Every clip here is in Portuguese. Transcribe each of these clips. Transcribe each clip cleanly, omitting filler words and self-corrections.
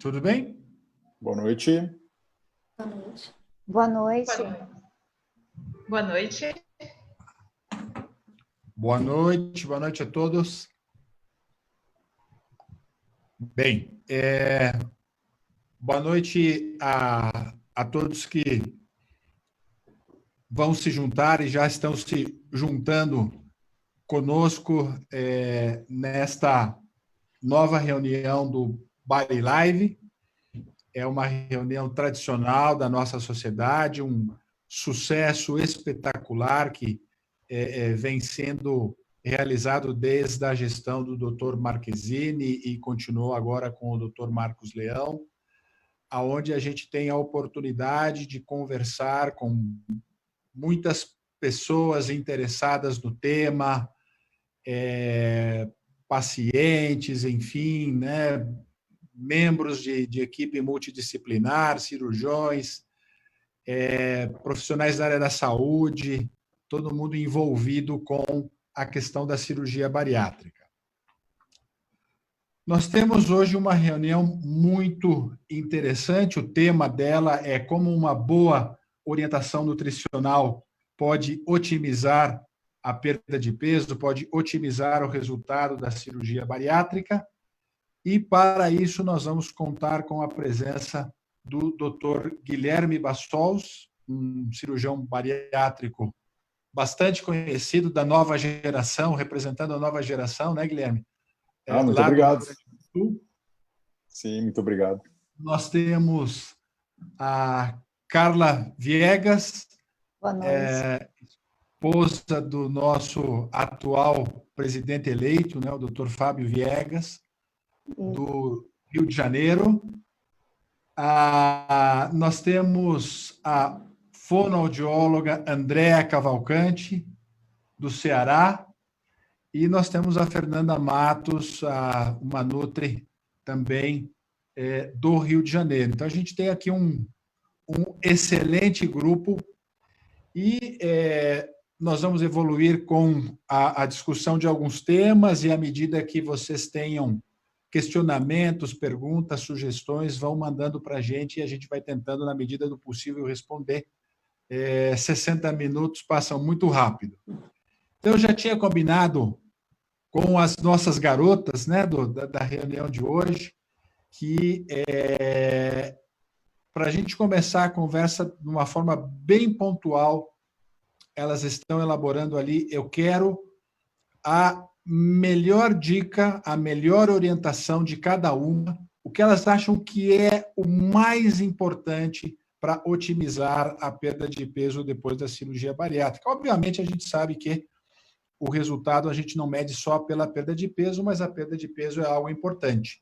Tudo bem? Boa noite. Boa noite. Boa noite. Boa noite, boa noite a todos. Bem, boa noite a todos que vão se juntar e já estão se juntando conosco nesta nova reunião do Body Live. É uma reunião tradicional da nossa sociedade, um sucesso espetacular que vem sendo realizado desde a gestão do Dr. Marquezini e continuou agora com o Dr. Marcos Leão, aonde a gente tem a oportunidade de conversar com muitas pessoas interessadas no tema, pacientes, enfim, né, membros de equipe multidisciplinar, cirurgiões, profissionais da área da saúde, todo mundo envolvido com a questão da cirurgia bariátrica. Nós temos hoje uma reunião muito interessante, o tema dela é como uma boa orientação nutricional pode otimizar a perda de peso, pode otimizar o resultado da cirurgia bariátrica, e para isso nós vamos contar com a presença do Dr. Guilherme Bassols, um cirurgião bariátrico bastante conhecido da nova geração, representando a nova geração, né, Guilherme? Muito obrigado. Sim, muito obrigado. Nós temos a Carla Viegas, esposa do nosso atual presidente eleito, né, o Dr. Fábio Viegas, do Rio de Janeiro. Nós temos a fonoaudióloga Andréa Cavalcante, do Ceará, e nós temos a Fernanda Matos, uma nutri também do Rio de Janeiro. Então, a gente tem aqui um excelente grupo e nós vamos evoluir com a discussão de alguns temas e, à medida que vocês tenham questionamentos, perguntas, sugestões, vão mandando para a gente e a gente vai tentando, na medida do possível, responder. 60 minutos passam muito rápido. Então, eu já tinha combinado com as nossas garotas, né, da reunião de hoje, que para a gente começar a conversa de uma forma bem pontual, elas estão elaborando ali, eu quero a melhor dica, a melhor orientação de cada uma, o que elas acham que é o mais importante para otimizar a perda de peso depois da cirurgia bariátrica. Obviamente, a gente sabe que o resultado a gente não mede só pela perda de peso, mas a perda de peso é algo importante.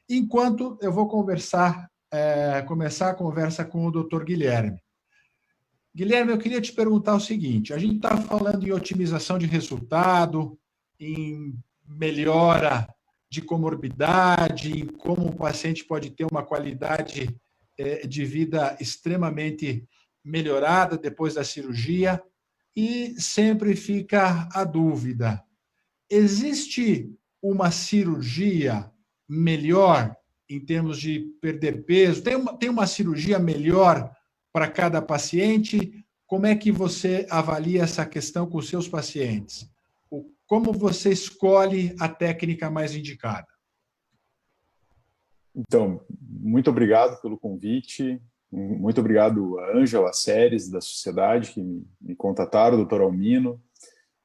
Enquanto eu vou começar a conversa com o Dr. Guilherme. Guilherme, eu queria te perguntar o seguinte, a gente está falando em otimização de resultado, em melhora de comorbidade, em como o paciente pode ter uma qualidade de vida extremamente melhorada depois da cirurgia, e sempre fica a dúvida, existe uma cirurgia melhor em termos de perder peso? Tem uma cirurgia melhor para cada paciente? Como é que você avalia essa questão com os seus pacientes? Como você escolhe a técnica mais indicada? Então, muito obrigado pelo convite, muito obrigado a Ângela, a Séries da Sociedade, que me contataram, o doutor Almino,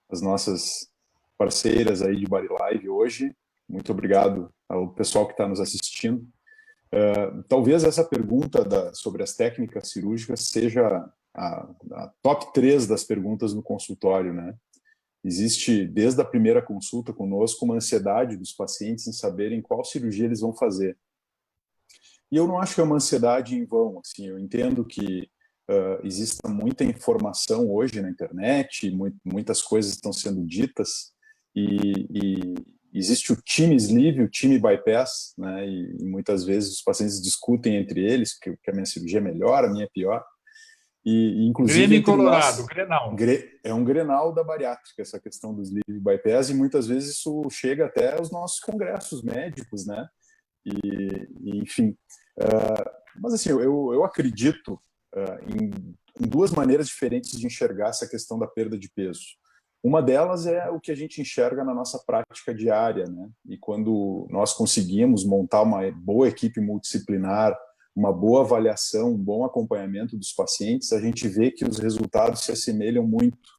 as nossas parceiras aí de Body Live hoje. Muito obrigado ao pessoal que está nos assistindo. Talvez essa pergunta sobre as técnicas cirúrgicas seja a top 3 das perguntas no consultório, né? Existe, desde a primeira consulta conosco, uma ansiedade dos pacientes em saberem qual cirurgia eles vão fazer. E eu não acho que é uma ansiedade em vão. Assim, eu entendo que exista muita informação hoje na internet, muitas coisas estão sendo ditas, e existe o time sleeve, o time bypass, né? E muitas vezes os pacientes discutem entre eles que a minha cirurgia é melhor, a minha é pior. E, inclusive, Grêmio Colorado, Grenal. É um Grenal da bariátrica, essa questão do sleeve bypass, e muitas vezes isso chega até aos nossos congressos médicos, né? enfim. Mas assim, eu acredito em duas maneiras diferentes de enxergar essa questão da perda de peso. Uma delas é o que a gente enxerga na nossa prática diária, né? E quando nós conseguimos montar uma boa equipe multidisciplinar, uma boa avaliação, um bom acompanhamento dos pacientes, a gente vê que os resultados se assemelham muito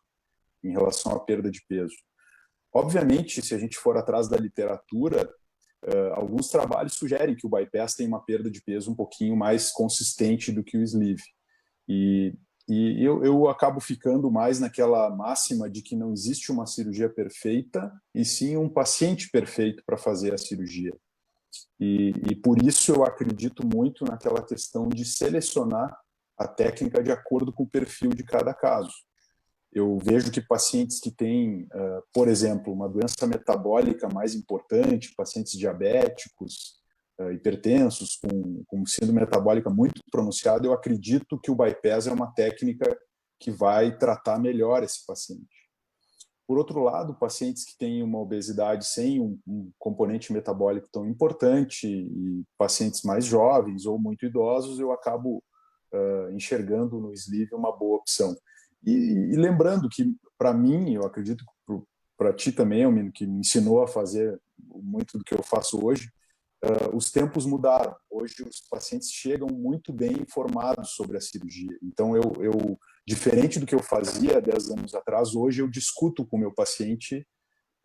em relação à perda de peso. Obviamente, se a gente for atrás da literatura, alguns trabalhos sugerem que o bypass tem uma perda de peso um pouquinho mais consistente do que o sleeve. E eu acabo ficando mais naquela máxima de que não existe uma cirurgia perfeita, e sim um paciente perfeito para fazer a cirurgia. E por isso eu acredito muito naquela questão de selecionar a técnica de acordo com o perfil de cada caso. Eu vejo que pacientes que têm, por exemplo, uma doença metabólica mais importante, pacientes diabéticos, hipertensos, com síndrome metabólica muito pronunciada, eu acredito que o bypass é uma técnica que vai tratar melhor esse paciente. Por outro lado, pacientes que têm uma obesidade sem um componente metabólico tão importante, e pacientes mais jovens ou muito idosos, eu acabo enxergando no sleeve uma boa opção. E lembrando que, para mim, eu acredito que para ti também, Almino, que me ensinou a fazer muito do que eu faço hoje, os tempos mudaram. Hoje os pacientes chegam muito bem informados sobre a cirurgia. Então, diferente do que eu fazia 10 anos atrás, hoje eu discuto com o meu paciente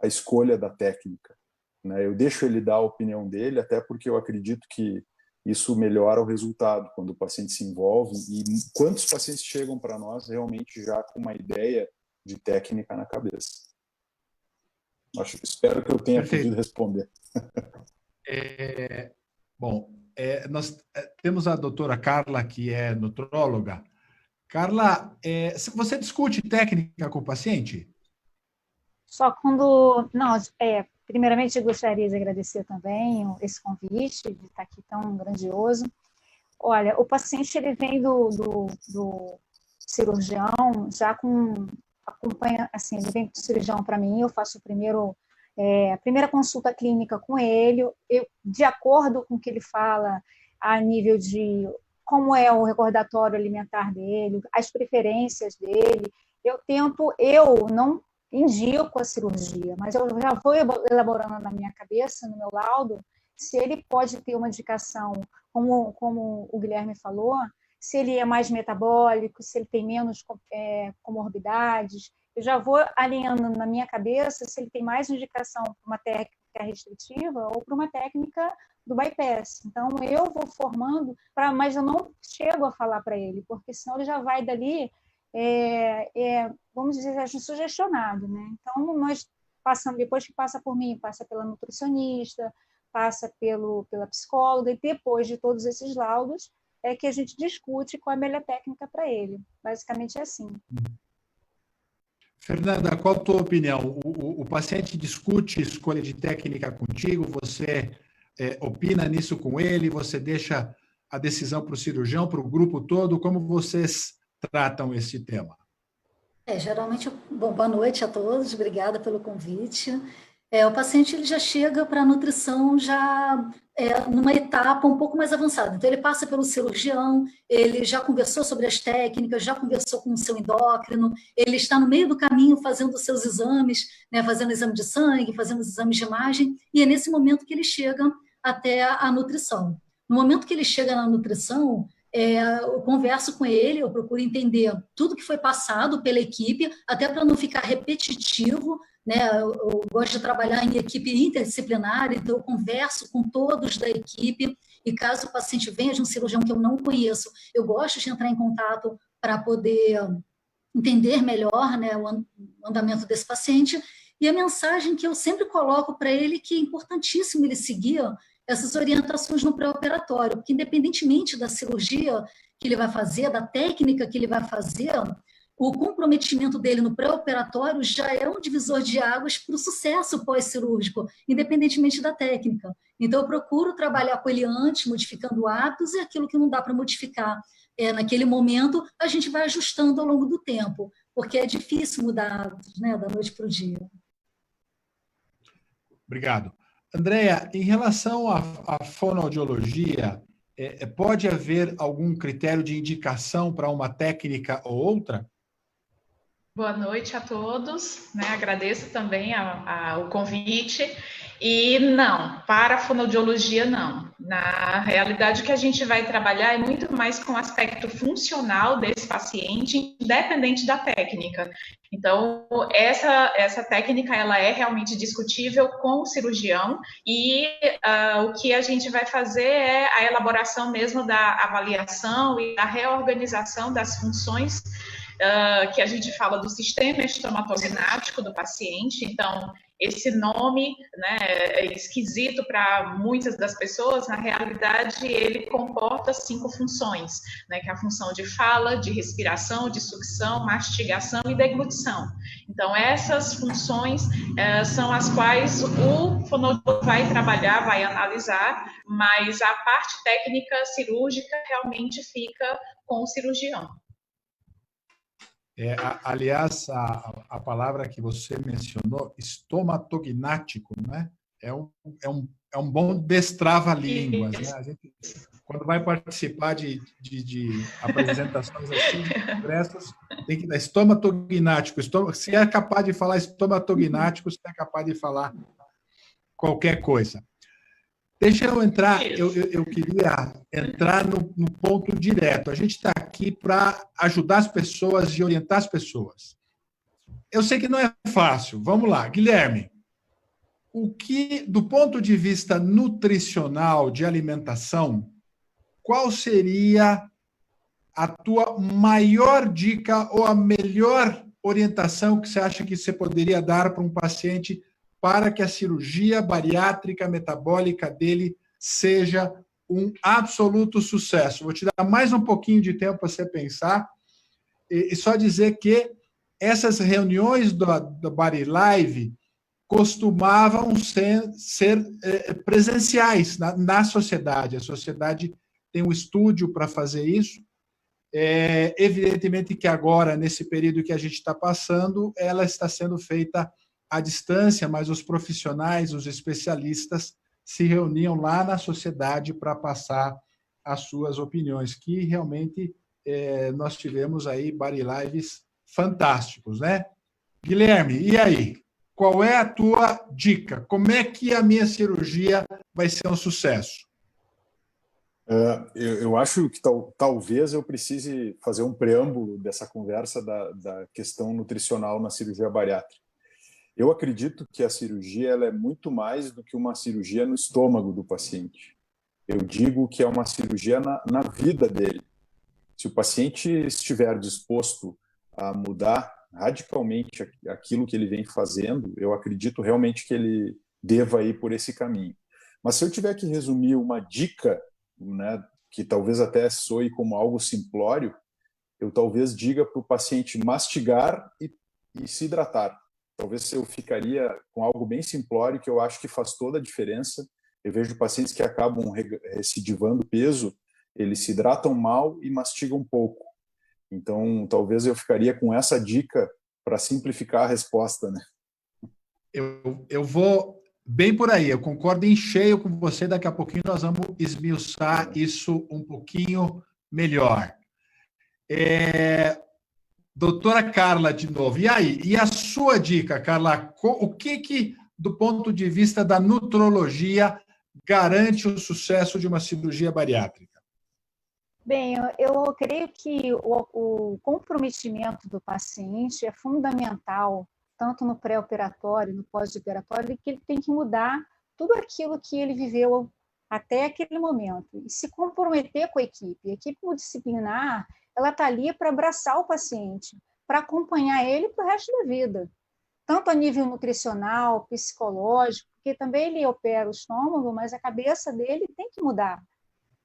a escolha da técnica, né? Eu deixo ele dar a opinião dele, até porque eu acredito que isso melhora o resultado quando o paciente se envolve. E quantos pacientes chegam para nós realmente já com uma ideia de técnica na cabeça? Espero que eu tenha podido responder. Bom, nós temos a doutora Carla, que é nutróloga. Carla, você discute técnica com o paciente? Só quando... Não, primeiramente, eu gostaria de agradecer também esse convite, de estar aqui tão grandioso. Olha, o paciente ele vem do cirurgião já acompanha, assim, ele vem do cirurgião para mim, eu faço a primeira consulta clínica com ele, de acordo com o que ele fala, a nível de como é o recordatório alimentar dele, as preferências dele, eu não indico a cirurgia, mas eu já vou elaborando na minha cabeça, no meu laudo, se ele pode ter uma indicação, como o Guilherme falou, se ele é mais metabólico, se ele tem menos comorbidades. Eu já vou alinhando na minha cabeça se ele tem mais indicação para uma técnica restritiva ou para uma técnica do bypass. Então, eu vou formando, mas eu não chego a falar para ele, porque senão ele já vai dali, vamos dizer, sugestionado, né? Então, nós passamos, depois que passa por mim, passa pela nutricionista, passa pela psicóloga, e depois de todos esses laudos, é que a gente discute qual é a melhor técnica para ele. Basicamente é assim. Fernanda, qual a tua opinião? O paciente discute escolha de técnica contigo, você opina nisso com ele, você deixa a decisão para o cirurgião, para o grupo todo? Como vocês tratam esse tema? Geralmente, boa noite a todos, obrigada pelo convite. O paciente ele já chega para a nutrição já numa etapa um pouco mais avançada. Então, ele passa pelo cirurgião, ele já conversou sobre as técnicas, já conversou com o seu endócrino, ele está no meio do caminho fazendo os seus exames, né, fazendo exame de sangue, fazendo os exames de imagem, e é nesse momento que ele chega até a nutrição. No momento que ele chega na nutrição, eu converso com ele, eu procuro entender tudo que foi passado pela equipe, até para não ficar repetitivo, né? Eu gosto de trabalhar em equipe interdisciplinar, então eu converso com todos da equipe, e caso o paciente venha de um cirurgião que eu não conheço, eu gosto de entrar em contato para poder entender melhor, né, o andamento desse paciente. E a mensagem que eu sempre coloco para ele, que é importantíssimo ele seguir essas orientações no pré-operatório, porque independentemente da cirurgia que ele vai fazer, da técnica que ele vai fazer, o comprometimento dele no pré-operatório já é um divisor de águas para o sucesso pós-cirúrgico, independentemente da técnica. Então, eu procuro trabalhar com ele antes, modificando hábitos, e aquilo que não dá para modificar naquele momento, a gente vai ajustando ao longo do tempo, porque é difícil mudar hábitos, né, da noite para o dia. Obrigado. Andréa, em relação à fonoaudiologia, pode haver algum critério de indicação para uma técnica ou outra? Boa noite a todos, né? Agradeço também o convite. E não, para a fonoaudiologia não. Na realidade, o que a gente vai trabalhar é muito mais com o aspecto funcional desse paciente, independente da técnica. Então, essa técnica, ela é realmente discutível com o cirurgião e o que a gente vai fazer é a elaboração mesmo da avaliação e da reorganização das funções que a gente fala do sistema estomatognático do paciente. Então, esse nome, né, é esquisito para muitas das pessoas, na realidade ele comporta 5 funções, né, que é a função de fala, de respiração, de sucção, mastigação e deglutição. Então, essas funções são as quais o fonoaudiólogo vai trabalhar, vai analisar, mas a parte técnica cirúrgica realmente fica com o cirurgião. Aliás, a palavra que você mencionou, estomatognático, né? É um bom destrava-línguas. Né? A gente, quando vai participar de apresentações assim, de congressos, tem que dar estomatognático. Se é capaz de falar estomatognático, se é capaz de falar qualquer coisa. Deixa eu entrar, eu queria entrar no ponto direto. A gente está aqui para ajudar as pessoas e orientar as pessoas. Eu sei que não é fácil. Vamos lá, Guilherme. Do ponto de vista nutricional, de alimentação, qual seria a tua maior dica ou a melhor orientação que você acha que você poderia dar para um paciente para que a cirurgia bariátrica metabólica dele seja um absoluto sucesso? Vou te dar mais um pouquinho de tempo para você pensar e só dizer que essas reuniões do Bari Live costumavam ser presenciais na sociedade. A sociedade tem um estúdio para fazer isso. Evidentemente que agora, nesse período que a gente está passando, ela está sendo feita à distância, mas os profissionais, os especialistas, se reuniam lá na sociedade para passar as suas opiniões, que realmente nós tivemos aí Bari Lives fantásticos, né? Guilherme, e aí? Qual é a tua dica? Como é que a minha cirurgia vai ser um sucesso? Eu acho que talvez eu precise fazer um preâmbulo dessa conversa da questão nutricional na cirurgia bariátrica. Eu acredito que a cirurgia ela é muito mais do que uma cirurgia no estômago do paciente. Eu digo que é uma cirurgia na vida dele. Se o paciente estiver disposto a mudar radicalmente aquilo que ele vem fazendo, eu acredito realmente que ele deva ir por esse caminho. Mas se eu tiver que resumir uma dica, né, que talvez até soe como algo simplório, eu talvez diga para o paciente mastigar e se hidratar. Talvez eu ficaria com algo bem simplório, que eu acho que faz toda a diferença. Eu vejo pacientes que acabam recidivando peso, eles se hidratam mal e mastigam pouco. Então, talvez eu ficaria com essa dica para simplificar a resposta, né? Eu vou bem por aí, eu concordo em cheio com você, daqui a pouquinho nós vamos esmiuçar isso um pouquinho melhor. Doutora Carla, de novo. E aí? E a sua dica, Carla? O que, do ponto de vista da nutrologia, garante o sucesso de uma cirurgia bariátrica? Bem, eu creio que o comprometimento do paciente é fundamental, tanto no pré-operatório, no pós-operatório, que ele tem que mudar tudo aquilo que ele viveu até aquele momento e se comprometer com a equipe. A equipe multidisciplinar, ela está ali para abraçar o paciente, para acompanhar ele para o resto da vida, tanto a nível nutricional, psicológico, porque também ele opera o estômago, mas a cabeça dele tem que mudar.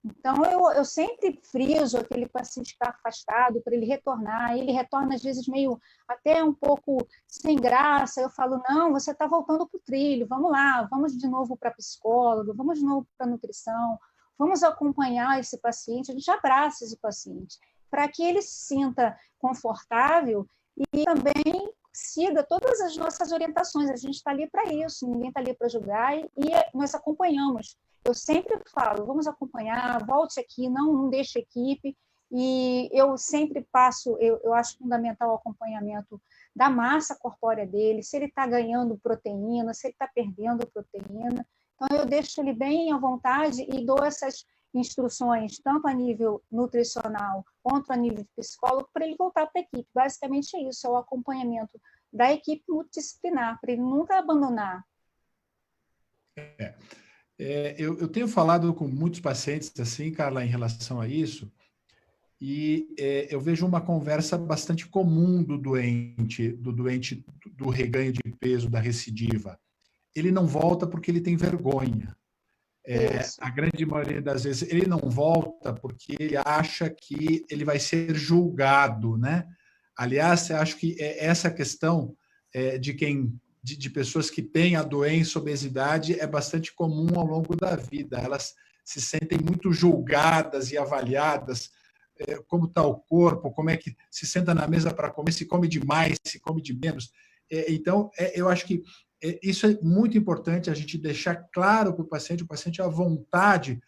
Então, eu sempre friso aquele paciente que está afastado para ele retornar. Ele retorna, às vezes, meio até um pouco sem graça. Eu falo, não, você está voltando para o trilho, vamos lá, vamos de novo para a psicóloga, vamos de novo para a nutrição, vamos acompanhar esse paciente, a gente abraça esse paciente, para que ele se sinta confortável e também siga todas as nossas orientações. A gente está ali para isso, ninguém está ali para julgar, e nós acompanhamos. Eu sempre falo, vamos acompanhar, volte aqui, não deixe a equipe, e eu sempre passo, eu acho fundamental o acompanhamento da massa corpórea dele, se ele está ganhando proteína, se ele está perdendo proteína. Então, eu deixo ele bem à vontade e dou essas instruções, tanto a nível nutricional quanto a nível psicólogo, para ele voltar para a equipe. Basicamente é isso, é o acompanhamento da equipe multidisciplinar, para ele nunca abandonar. Eu tenho falado com muitos pacientes, assim, Carla, em relação a isso, e eu vejo uma conversa bastante comum do doente do reganho de peso, da recidiva. Ele não volta porque ele tem vergonha. A grande maioria das vezes ele não volta porque ele acha que ele vai ser julgado, né? Aliás, eu acho que essa questão de pessoas que têm a doença, obesidade, é bastante comum ao longo da vida. Elas se sentem muito julgadas e avaliadas, como está o corpo, como é que se senta na mesa para comer, se come demais, se come de menos. Então, eu acho que isso é muito importante, a gente deixar claro para o paciente à vontade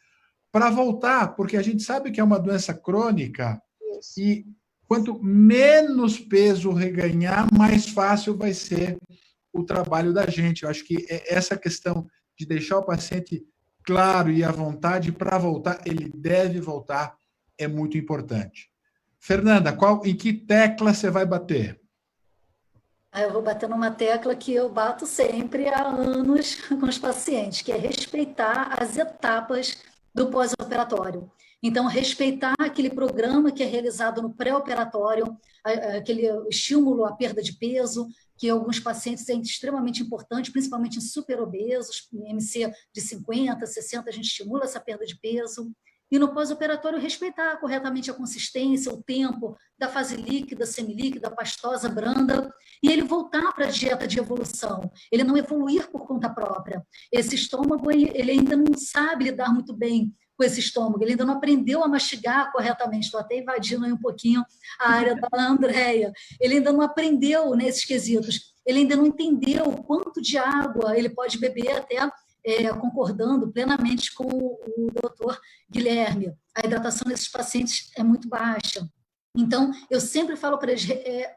para voltar, porque a gente sabe que é uma doença crônica. Isso. E quanto menos peso reganhar, mais fácil vai ser o trabalho da gente. Eu acho que essa questão de deixar o paciente claro e à vontade para voltar, ele deve voltar, é muito importante. Fernanda, em que tecla você vai bater? Eu vou bater numa tecla que eu bato sempre há anos com os pacientes, que é respeitar as etapas do pós-operatório. Então, respeitar aquele programa que é realizado no pré-operatório, aquele estímulo à perda de peso, que em alguns pacientes é extremamente importante, principalmente em superobesos, em MC de 50, 60, a gente estimula essa perda de peso. E no pós-operatório, respeitar corretamente a consistência, o tempo da fase líquida, semilíquida, pastosa, branda, e ele voltar para a dieta de evolução, ele não evoluir por conta própria. Esse estômago, ele ainda não sabe lidar muito bem com esse estômago, ele ainda não aprendeu a mastigar corretamente. Estou até invadindo aí um pouquinho a área da Andréia. Ele ainda não aprendeu nesses quesitos, ele ainda não entendeu o quanto de água ele pode beber até... concordando plenamente com o doutor Guilherme, a hidratação desses pacientes é muito baixa. Então, eu sempre falo para eles,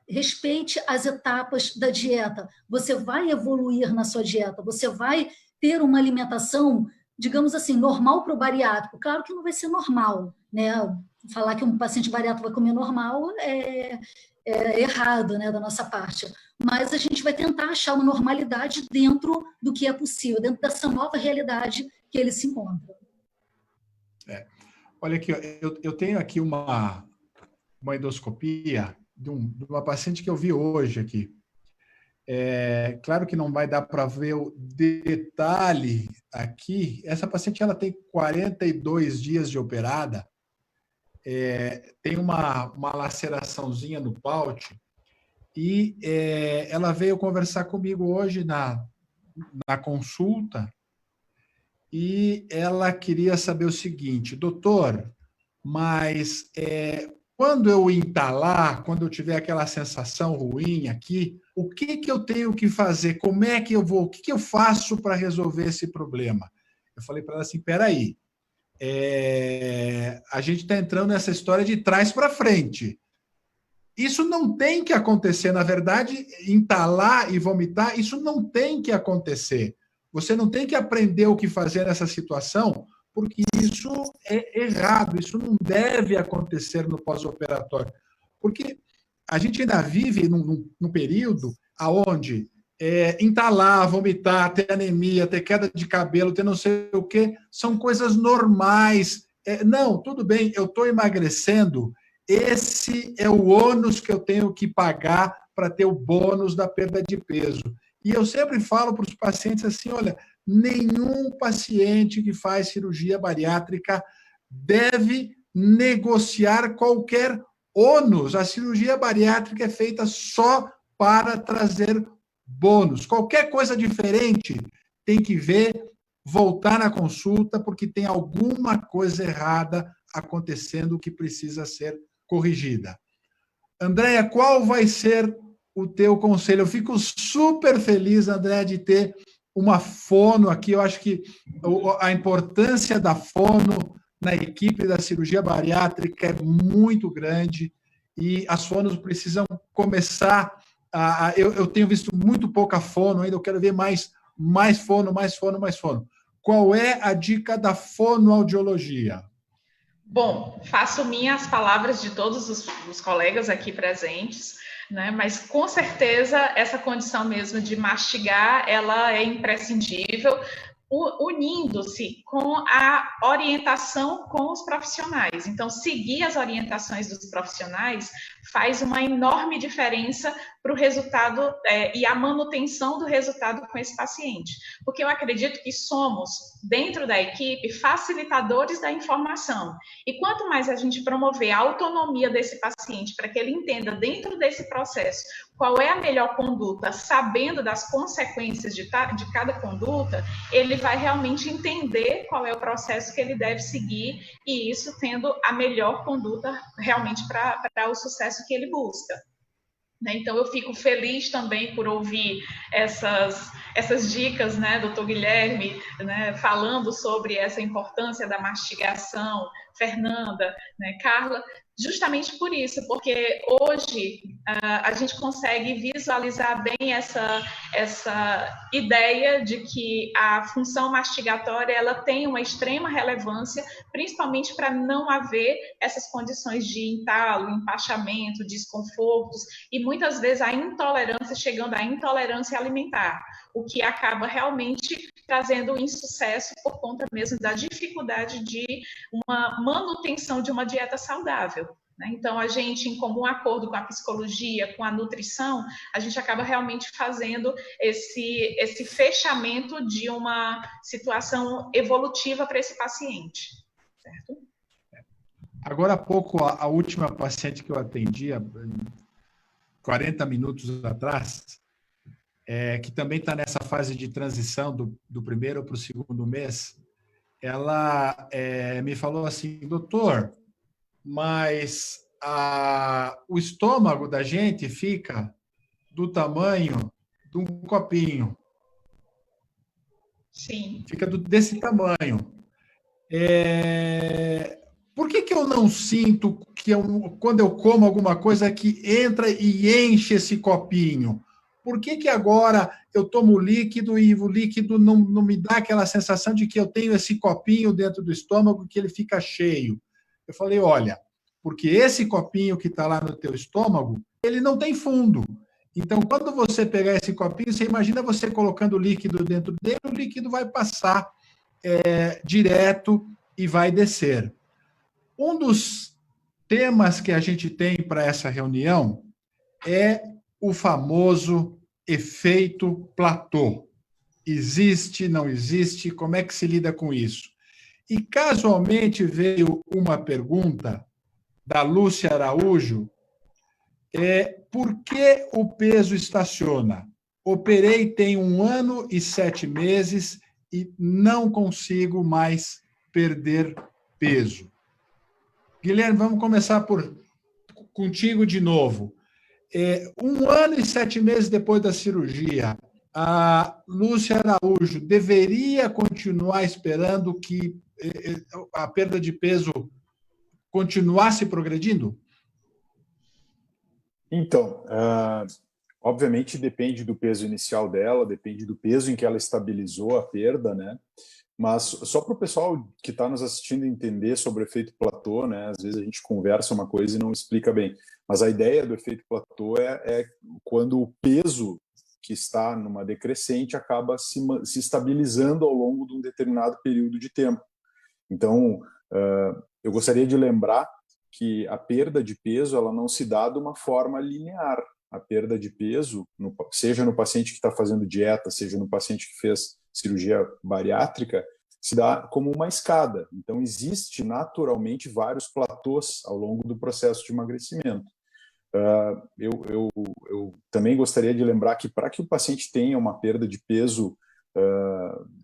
respeite as etapas da dieta. Você vai evoluir na sua dieta, você vai ter uma alimentação, digamos assim, normal para o bariátrico. Claro que não vai ser normal, né? Falar que um paciente bariátrico vai comer normal é errado, né, da nossa parte. Mas a gente vai tentar achar uma normalidade dentro do que é possível, dentro dessa nova realidade que ele se encontra. Olha aqui, eu tenho aqui uma endoscopia de uma paciente que eu vi hoje aqui. Claro que não vai dar para ver o detalhe aqui. Essa paciente ela tem 42 dias de operada, tem uma laceraçãozinha no paute, e ela veio conversar comigo hoje na consulta, e ela queria saber o seguinte: doutor, mas quando eu entalar, quando eu tiver aquela sensação ruim aqui, o que eu tenho que fazer? Como é que eu vou? O que eu faço para resolver esse problema? Eu falei para ela assim, peraí, a gente está entrando nessa história de trás para frente. Isso não tem que acontecer, na verdade, entalar e vomitar, isso não tem que acontecer. Você não tem que aprender o que fazer nessa situação, porque isso é errado, isso não deve acontecer no pós-operatório. Porque a gente ainda vive num período onde entalar, vomitar, ter anemia, ter queda de cabelo, ter não sei o quê, são coisas normais. Não, tudo bem, eu estou emagrecendo, esse é o ônus que eu tenho que pagar para ter o bônus da perda de peso. E eu sempre falo para os pacientes assim, olha, nenhum paciente que faz cirurgia bariátrica deve negociar qualquer ônus. A cirurgia bariátrica é feita só para trazer bônus. Qualquer coisa diferente tem que voltar na consulta, porque tem alguma coisa errada acontecendo que precisa ser corrigida. Andréia, qual vai ser o teu conselho. Eu fico super feliz, André, de ter uma fono aqui. Eu acho que a importância da fono na equipe da cirurgia bariátrica é muito grande e as fonos precisam começar eu tenho visto muito pouca fono ainda, eu quero ver mais fono. Qual é a dica da fonoaudiologia? Bom, faço minhas palavras de todos os colegas aqui presentes, né? Mas com certeza essa condição mesmo de mastigar, ela é imprescindível, unindo-se com a orientação com os profissionais. Então, seguir as orientações dos profissionais faz uma enorme diferença para o resultado e a manutenção do resultado com esse paciente. Porque eu acredito que somos, dentro da equipe, facilitadores da informação. E quanto mais a gente promover a autonomia desse paciente para que ele entenda dentro desse processo qual é a melhor conduta, sabendo das consequências de cada conduta, ele vai realmente entender qual é o processo que ele deve seguir e isso tendo a melhor conduta realmente para o sucesso que ele busca. Então, eu fico feliz também por ouvir essas dicas, né, doutor Guilherme, né, falando sobre essa importância da mastigação, Fernanda, né, Carla, justamente por isso, porque hoje a gente consegue visualizar bem essa ideia de que a função mastigatória ela tem uma extrema relevância, principalmente para não haver essas condições de entalo, empachamento, desconfortos e muitas vezes a intolerância, chegando à intolerância alimentar, o que acaba realmente trazendo insucesso por conta mesmo da dificuldade de uma manutenção de uma dieta saudável. Então, a gente, em comum acordo com a psicologia, com a nutrição, a gente acaba realmente fazendo esse fechamento de uma situação evolutiva para esse paciente, certo? Agora há pouco, a última paciente que eu atendi, 40 minutos atrás, que também está nessa fase de transição do primeiro para o segundo mês, ela me falou assim, doutor, mas o estômago da gente fica do tamanho de um copinho. Sim. Fica desse tamanho. Por que eu não sinto que quando eu como alguma coisa que entra e enche esse copinho? Por que agora eu tomo líquido e o líquido não me dá aquela sensação de que eu tenho esse copinho dentro do estômago que ele fica cheio? Eu falei, olha, porque esse copinho que está lá no teu estômago, ele não tem fundo. Então, quando você pegar esse copinho, você imagina você colocando líquido dentro dele, o líquido vai passar direto e vai descer. Um dos temas que a gente tem para essa reunião é o famoso efeito platô. Existe, não existe? Como é que se lida com isso? E casualmente veio uma pergunta da Lúcia Araújo, por que o peso estaciona? Operei tem 1 ano e 7 meses e não consigo mais perder peso. Guilherme, vamos começar contigo de novo. 1 ano e 7 meses depois da cirurgia, a Lúcia Araújo deveria continuar esperando que a perda de peso continuasse progredindo? Então, obviamente depende do peso inicial dela, depende do peso em que ela estabilizou a perda, né? Mas só para o pessoal que está nos assistindo entender sobre o efeito platô, né? Às vezes a gente conversa uma coisa e não explica bem. Mas a ideia do efeito platô é quando o peso que está numa decrescente acaba se estabilizando ao longo de um determinado período de tempo. Então, eu gostaria de lembrar que a perda de peso ela não se dá de uma forma linear. A perda de peso, seja no paciente que está fazendo dieta, seja no paciente que fez cirurgia bariátrica, se dá como uma escada. Então, existe naturalmente vários platôs ao longo do processo de emagrecimento. Eu também gostaria de lembrar que para que o paciente tenha uma perda de peso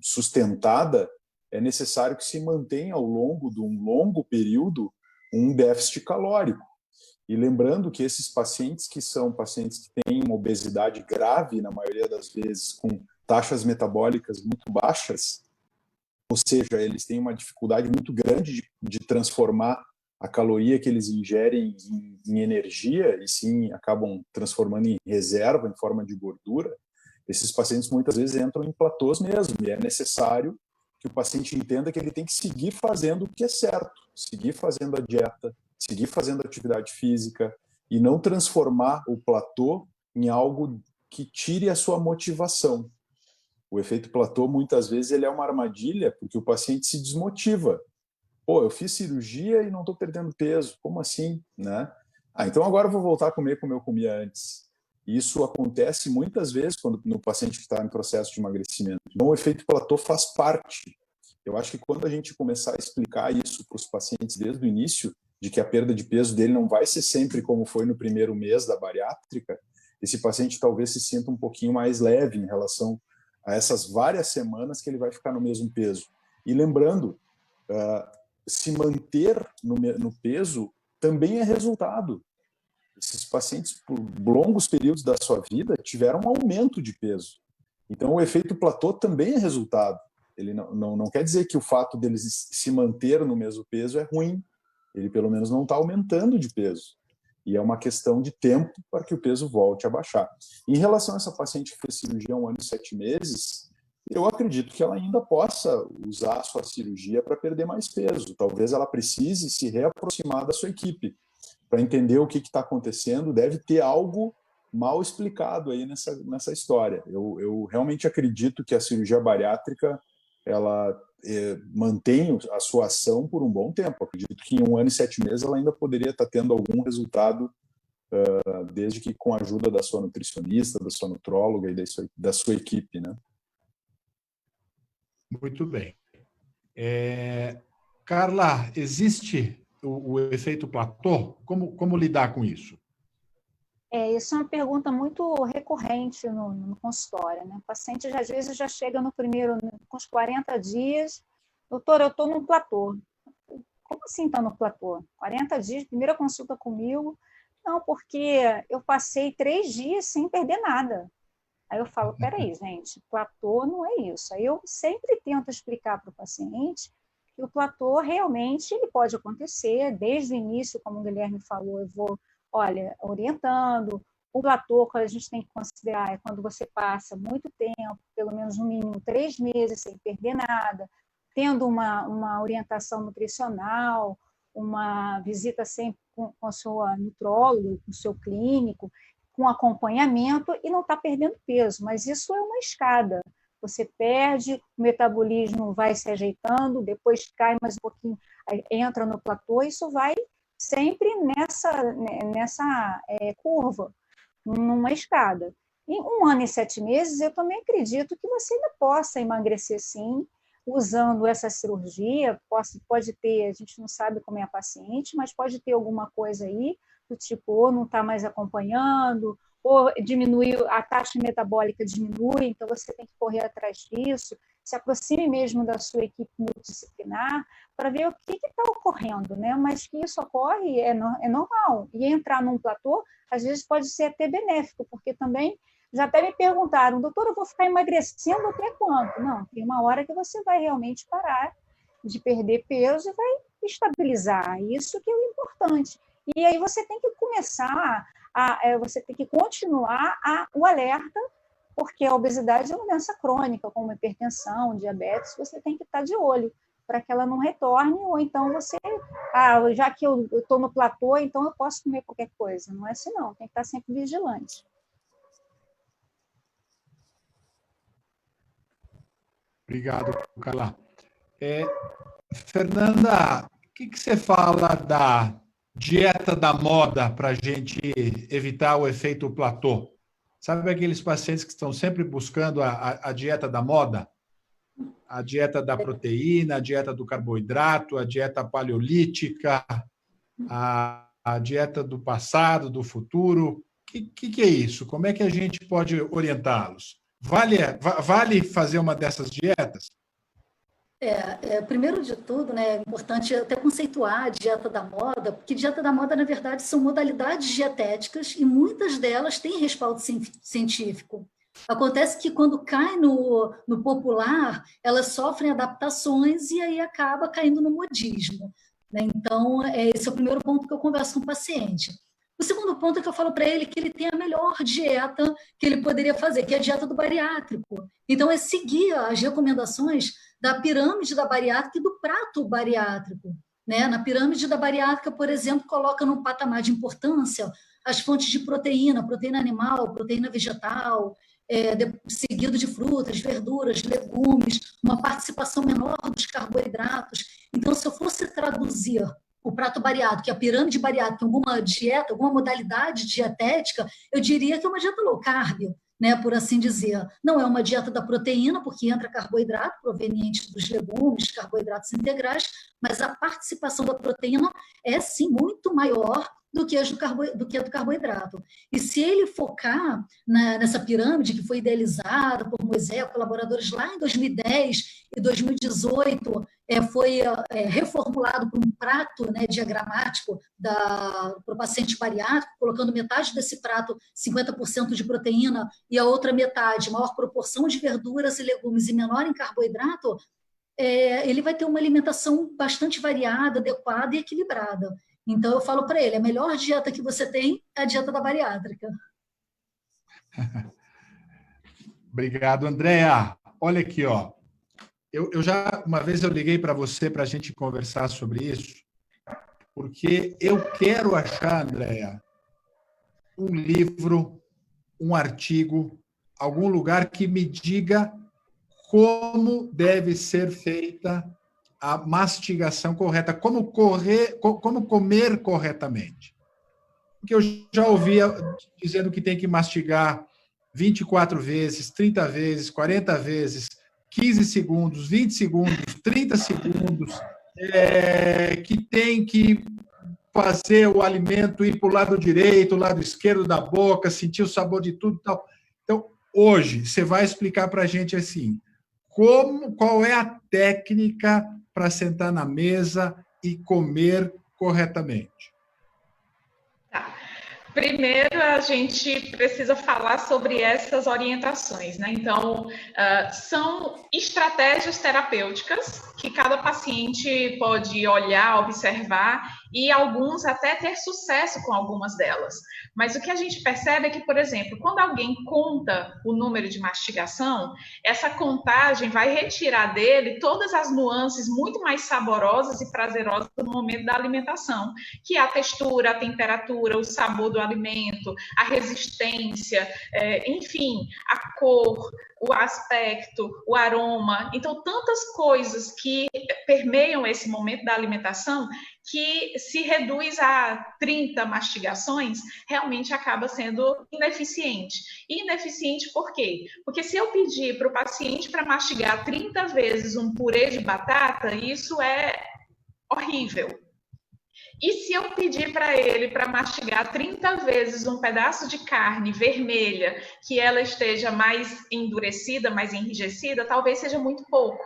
sustentada, é necessário que se mantenha ao longo de um longo período um déficit calórico. E lembrando que esses pacientes que são pacientes que têm uma obesidade grave, na maioria das vezes, com taxas metabólicas muito baixas, ou seja, eles têm uma dificuldade muito grande de transformar a caloria que eles ingerem em energia, e sim acabam transformando em reserva, em forma de gordura. Esses pacientes muitas vezes entram em platôs mesmo, e é necessário que o paciente entenda que ele tem que seguir fazendo o que é certo, seguir fazendo a dieta, seguir fazendo atividade física, e não transformar o platô em algo que tire a sua motivação. O efeito platô, muitas vezes, ele é uma armadilha, porque o paciente se desmotiva. Pô, eu fiz cirurgia e não estou perdendo peso, como assim, né? Então agora eu vou voltar a comer como eu comia antes. Isso acontece muitas vezes quando no paciente que está em processo de emagrecimento. Então o efeito platô faz parte. Eu acho que quando a gente começar a explicar isso para os pacientes desde o início, de que a perda de peso dele não vai ser sempre como foi no primeiro mês da bariátrica, esse paciente talvez se sinta um pouquinho mais leve em relação a essas várias semanas que ele vai ficar no mesmo peso. E lembrando, se manter no peso também é resultado. Esses pacientes, por longos períodos da sua vida, tiveram um aumento de peso. Então, o efeito platô também é resultado. Ele não quer dizer que o fato deles se manter no mesmo peso é ruim. Ele, pelo menos, não está aumentando de peso. E é uma questão de tempo para que o peso volte a baixar. Em relação a essa paciente que fez cirurgia há 1 ano e 7 meses, eu acredito que ela ainda possa usar a sua cirurgia para perder mais peso. Talvez ela precise se reaproximar da sua equipe para entender o que está acontecendo. Deve ter algo mal explicado aí nessa história. Eu realmente acredito que a cirurgia bariátrica ela mantém a sua ação por um bom tempo. Acredito que em 1 ano e 7 meses ela ainda poderia estar tendo algum resultado, desde que com a ajuda da sua nutricionista, da sua nutróloga e da sua equipe, né? Muito bem. Carla, existe o efeito platô? Como lidar com isso? Isso é uma pergunta muito recorrente no consultório, né? O paciente, às vezes, já chega com os 40 dias, doutor, eu estou no platô. Como assim está no platô? 40 dias, primeira consulta comigo? Não, porque eu passei 3 dias sem perder nada. Aí eu falo, peraí, gente, platô não é isso. Aí eu sempre tento explicar para o paciente que o platô realmente ele pode acontecer, desde o início, como o Guilherme falou, eu vou, orientando. O platô que a gente tem que considerar é quando você passa muito tempo, pelo menos no mínimo 3 meses, sem perder nada, tendo uma orientação nutricional, uma visita sempre com a sua nutróloga, com o seu clínico, com acompanhamento e não está perdendo peso, mas isso é uma escada. Você perde, o metabolismo vai se ajeitando, depois cai mais um pouquinho, entra no platô, isso vai sempre nessa curva, numa escada. Em 1 ano e 7 meses, eu também acredito que você ainda possa emagrecer sim, usando essa cirurgia, pode ter, a gente não sabe como é a paciente, mas pode ter alguma coisa aí, do tipo, ou não está mais acompanhando, ou diminuiu, a taxa metabólica diminui, então você tem que correr atrás disso, se aproxime mesmo da sua equipe multidisciplinar, para ver o que está ocorrendo, né? Mas que isso ocorre é normal, e entrar num platô, às vezes pode ser até benéfico, porque também já até me perguntaram, doutor, eu vou ficar emagrecendo até quanto? Não, tem uma hora que você vai realmente parar de perder peso e vai estabilizar, isso que é o importante. E aí você tem que começar, você tem que continuar o alerta, porque a obesidade é uma doença crônica, como hipertensão, diabetes, você tem que estar de olho para que ela não retorne, ou então você, já que eu estou no platô, então eu posso comer qualquer coisa. Não é assim não, tem que estar sempre vigilante. Obrigado, Carla. Fernanda, o que você fala da dieta da moda para a gente evitar o efeito platô? Sabe aqueles pacientes que estão sempre buscando a dieta da moda? A dieta da proteína, a dieta do carboidrato, a dieta paleolítica, a dieta do passado, do futuro. O que é isso? Como é que a gente pode orientá-los? Vale fazer uma dessas dietas? Primeiro de tudo, né, é importante até conceituar a dieta da moda, porque dieta da moda, na verdade, são modalidades dietéticas e muitas delas têm respaldo científico. Acontece que quando cai no popular, elas sofrem adaptações e aí acaba caindo no modismo, né? Então, esse é o primeiro ponto que eu converso com o paciente. O segundo ponto é que eu falo para ele que ele tem a melhor dieta que ele poderia fazer, que é a dieta do bariátrico. Então, é seguir as recomendações da pirâmide da bariátrica e do prato bariátrico, né? Na pirâmide da bariátrica, por exemplo, coloca num patamar de importância as fontes de proteína animal, proteína vegetal, seguido de frutas, verduras, legumes, uma participação menor dos carboidratos. Então, se eu fosse traduzir o prato bariátrico, a pirâmide bariátrica, alguma dieta, alguma modalidade dietética, eu diria que é uma dieta low carb, né, por assim dizer. Não é uma dieta da proteína, porque entra carboidrato proveniente dos legumes, carboidratos integrais, mas a participação da proteína é, sim, muito maior do que a do carboidrato. E se ele focar nessa pirâmide que foi idealizada por Moisés, colaboradores lá em 2010 e 2018, foi reformulado por um prato, né, diagramático para o paciente bariátrico, colocando metade desse prato, 50% de proteína, e a outra metade, maior proporção de verduras e legumes e menor em carboidrato, ele vai ter uma alimentação bastante variada, adequada e equilibrada. Então, eu falo para ele, a melhor dieta que você tem é a dieta da bariátrica. Obrigado, Andréa. Olha aqui, ó. Uma vez eu liguei para você para a gente conversar sobre isso, porque eu quero achar, Andréa, um livro, um artigo, algum lugar que me diga como deve ser feita a mastigação correta, como comer corretamente. Porque eu já ouvia dizendo que tem que mastigar 24 vezes, 30 vezes, 40 vezes, 15 segundos, 20 segundos, 30 segundos, que tem que fazer o alimento ir para o lado direito, o lado esquerdo da boca, sentir o sabor de tudo e tal. Então, hoje, você vai explicar para a gente assim, qual é a técnica para sentar na mesa e comer corretamente? Tá. Primeiro, a gente precisa falar sobre essas orientações, né? Então, são estratégias terapêuticas que cada paciente pode olhar, observar e alguns até ter sucesso com algumas delas. Mas o que a gente percebe é que, por exemplo, quando alguém conta o número de mastigação, essa contagem vai retirar dele todas as nuances muito mais saborosas e prazerosas no momento da alimentação, que é a textura, a temperatura, o sabor do alimento, a resistência, enfim, a cor, o aspecto, o aroma. Então, tantas coisas que permeiam esse momento da alimentação que se reduz a 30 mastigações, realmente acaba sendo ineficiente. E ineficiente por quê? Porque se eu pedir para o paciente para mastigar 30 vezes um purê de batata, isso é horrível. E se eu pedir para ele para mastigar 30 vezes um pedaço de carne vermelha, que ela esteja mais endurecida, mais enrijecida, talvez seja muito pouco,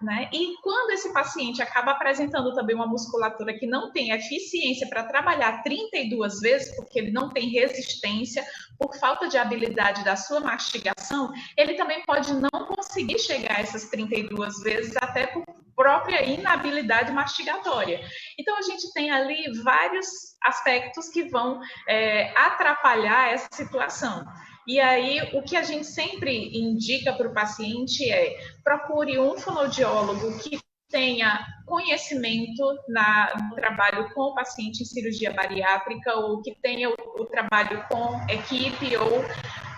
né? E quando esse paciente acaba apresentando também uma musculatura que não tem eficiência para trabalhar 32 vezes, porque ele não tem resistência, por falta de habilidade da sua mastigação, ele também pode não conseguir chegar a essas 32 vezes, até por própria inabilidade mastigatória. Então, a gente tem ali vários aspectos que vão atrapalhar essa situação. E aí, o que a gente sempre indica para o paciente é procure um fonoaudiólogo que tenha conhecimento no trabalho com o paciente em cirurgia bariátrica ou que tenha o trabalho com equipe ou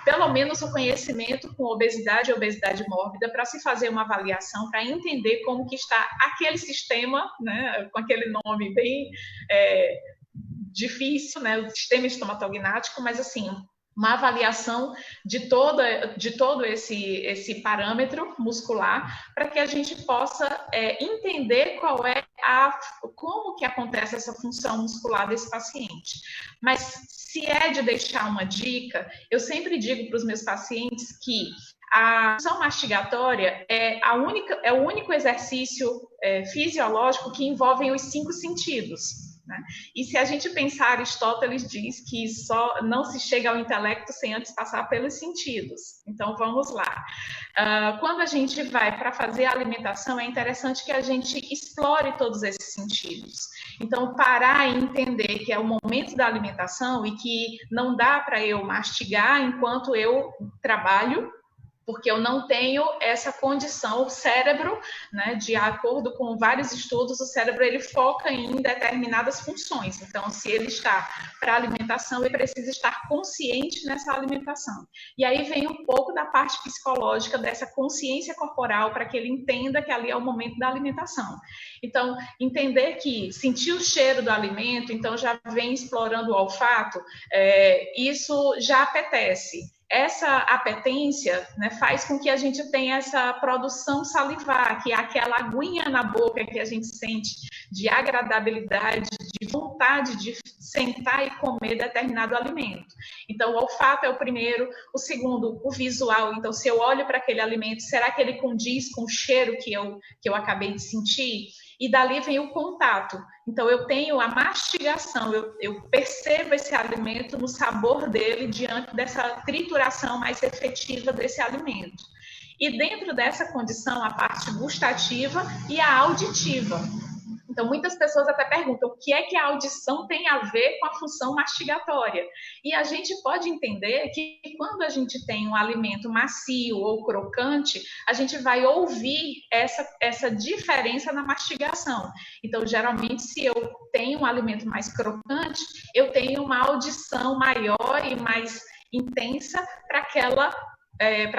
pelo menos o conhecimento com obesidade e obesidade mórbida para se fazer uma avaliação, para entender como que está aquele sistema, né, com aquele nome bem difícil, né, o sistema estomatognático, mas assim, uma avaliação de todo esse parâmetro muscular para que a gente possa entender como que acontece essa função muscular desse paciente. Mas se é de deixar uma dica, eu sempre digo para os meus pacientes que A função mastigatória é o único exercício fisiológico que envolve os 5 sentidos. Né? E se a gente pensar, Aristóteles diz que só não se chega ao intelecto sem antes passar pelos sentidos. Então, vamos lá. Quando a gente vai para fazer a alimentação, é interessante que a gente explore todos esses sentidos. Então, parar e entender que é o momento da alimentação e que não dá para eu mastigar enquanto eu trabalho, porque eu não tenho essa condição. O cérebro, né, de acordo com vários estudos, o cérebro ele foca em determinadas funções. Então, se ele está para alimentação, ele precisa estar consciente nessa alimentação. E aí vem um pouco da parte psicológica, dessa consciência corporal, para que ele entenda que ali é o momento da alimentação. Então, entender que sentir o cheiro do alimento, então já vem explorando o olfato, isso já apetece. Essa apetência, né, faz com que a gente tenha essa produção salivar, que é aquela aguinha na boca que a gente sente de agradabilidade, de vontade de sentar e comer determinado alimento. Então, o olfato é o primeiro. O segundo, o visual. Então, se eu olho para aquele alimento, será que ele condiz com o cheiro que eu acabei de sentir? E dali vem o contato. Então, eu tenho a mastigação, eu percebo esse alimento no sabor dele diante dessa trituração mais efetiva desse alimento. E dentro dessa condição, a parte gustativa e a auditiva. Então, muitas pessoas até perguntam o que é que a audição tem a ver com a função mastigatória. E a gente pode entender que quando a gente tem um alimento macio ou crocante, a gente vai ouvir essa diferença na mastigação. Então, geralmente, se eu tenho um alimento mais crocante, eu tenho uma audição maior e mais intensa para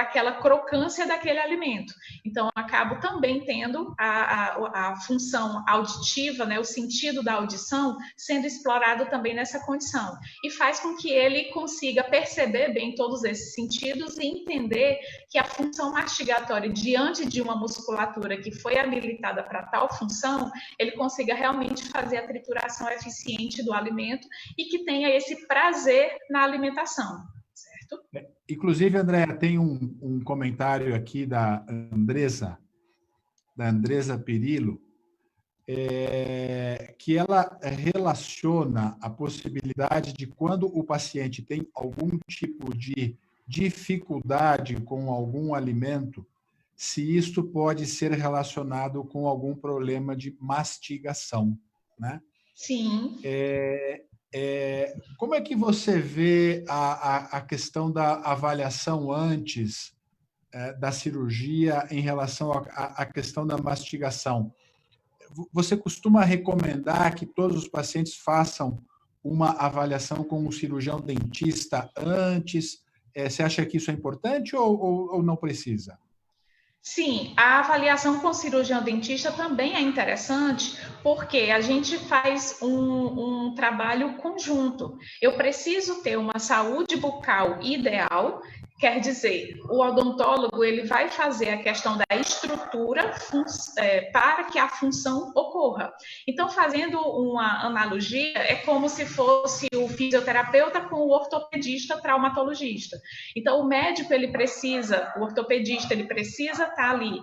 aquela crocância daquele alimento. Então, eu acabo também tendo a função auditiva, né, o sentido da audição, sendo explorado também nessa condição. E faz com que ele consiga perceber bem todos esses sentidos e entender que a função mastigatória, diante de uma musculatura que foi habilitada para tal função, ele consiga realmente fazer a trituração eficiente do alimento e que tenha esse prazer na alimentação. Inclusive, Andréa, tem um comentário aqui da Andresa Perillo, que ela relaciona a possibilidade de quando o paciente tem algum tipo de dificuldade com algum alimento, se isto pode ser relacionado com algum problema de mastigação, né? Sim. Como é que você vê a questão da avaliação antes da cirurgia em relação à questão da mastigação? Você costuma recomendar que todos os pacientes façam uma avaliação com um cirurgião dentista antes? Você acha que isso é importante ou não precisa? Sim, a avaliação com o cirurgião dentista também é interessante, porque a gente faz um trabalho conjunto. Eu preciso ter uma saúde bucal ideal, quer dizer, o odontólogo ele vai fazer a questão da estrutura para que a função ocorra. Então, fazendo uma analogia, é como se fosse o fisioterapeuta com o ortopedista traumatologista. Então, o médico, o ortopedista, ele precisa estar ali,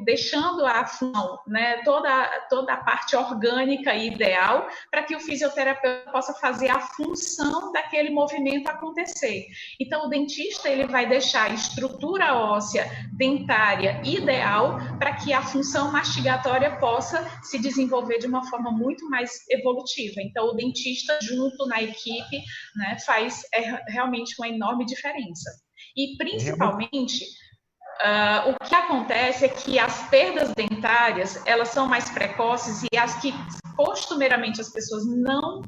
deixando a função, né, toda a parte orgânica e ideal, para que o fisioterapeuta possa fazer a função daquele movimento acontecer. Então, o dentista ele vai deixar a estrutura óssea dentária ideal para que a função mastigatória possa se desenvolver de uma forma muito mais evolutiva. Então, o dentista junto na equipe, né, faz realmente uma enorme diferença. E, principalmente, o que acontece é que as perdas dentárias, elas são mais precoces e as que costumeiramente as pessoas não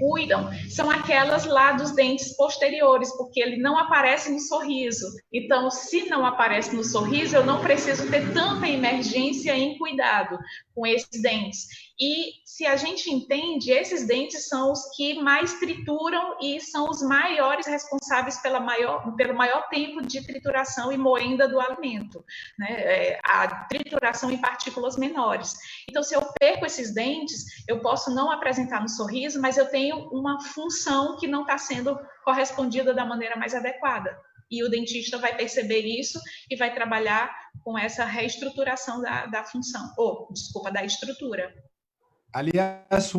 cuidam, são aquelas lá dos dentes posteriores, porque ele não aparece no sorriso. Então, se não aparece no sorriso, eu não preciso ter tanta emergência em cuidado com esses dentes. E se a gente entende, esses dentes são os que mais trituram e são os maiores responsáveis pelo maior tempo de trituração e moenda do alimento, né? A trituração em partículas menores. Então, se eu perco esses dentes, eu posso não apresentar no sorriso, mas eu tenho uma função que não está sendo correspondida da maneira mais adequada. E o dentista vai perceber isso e vai trabalhar com essa reestruturação da função, da estrutura. Aliás,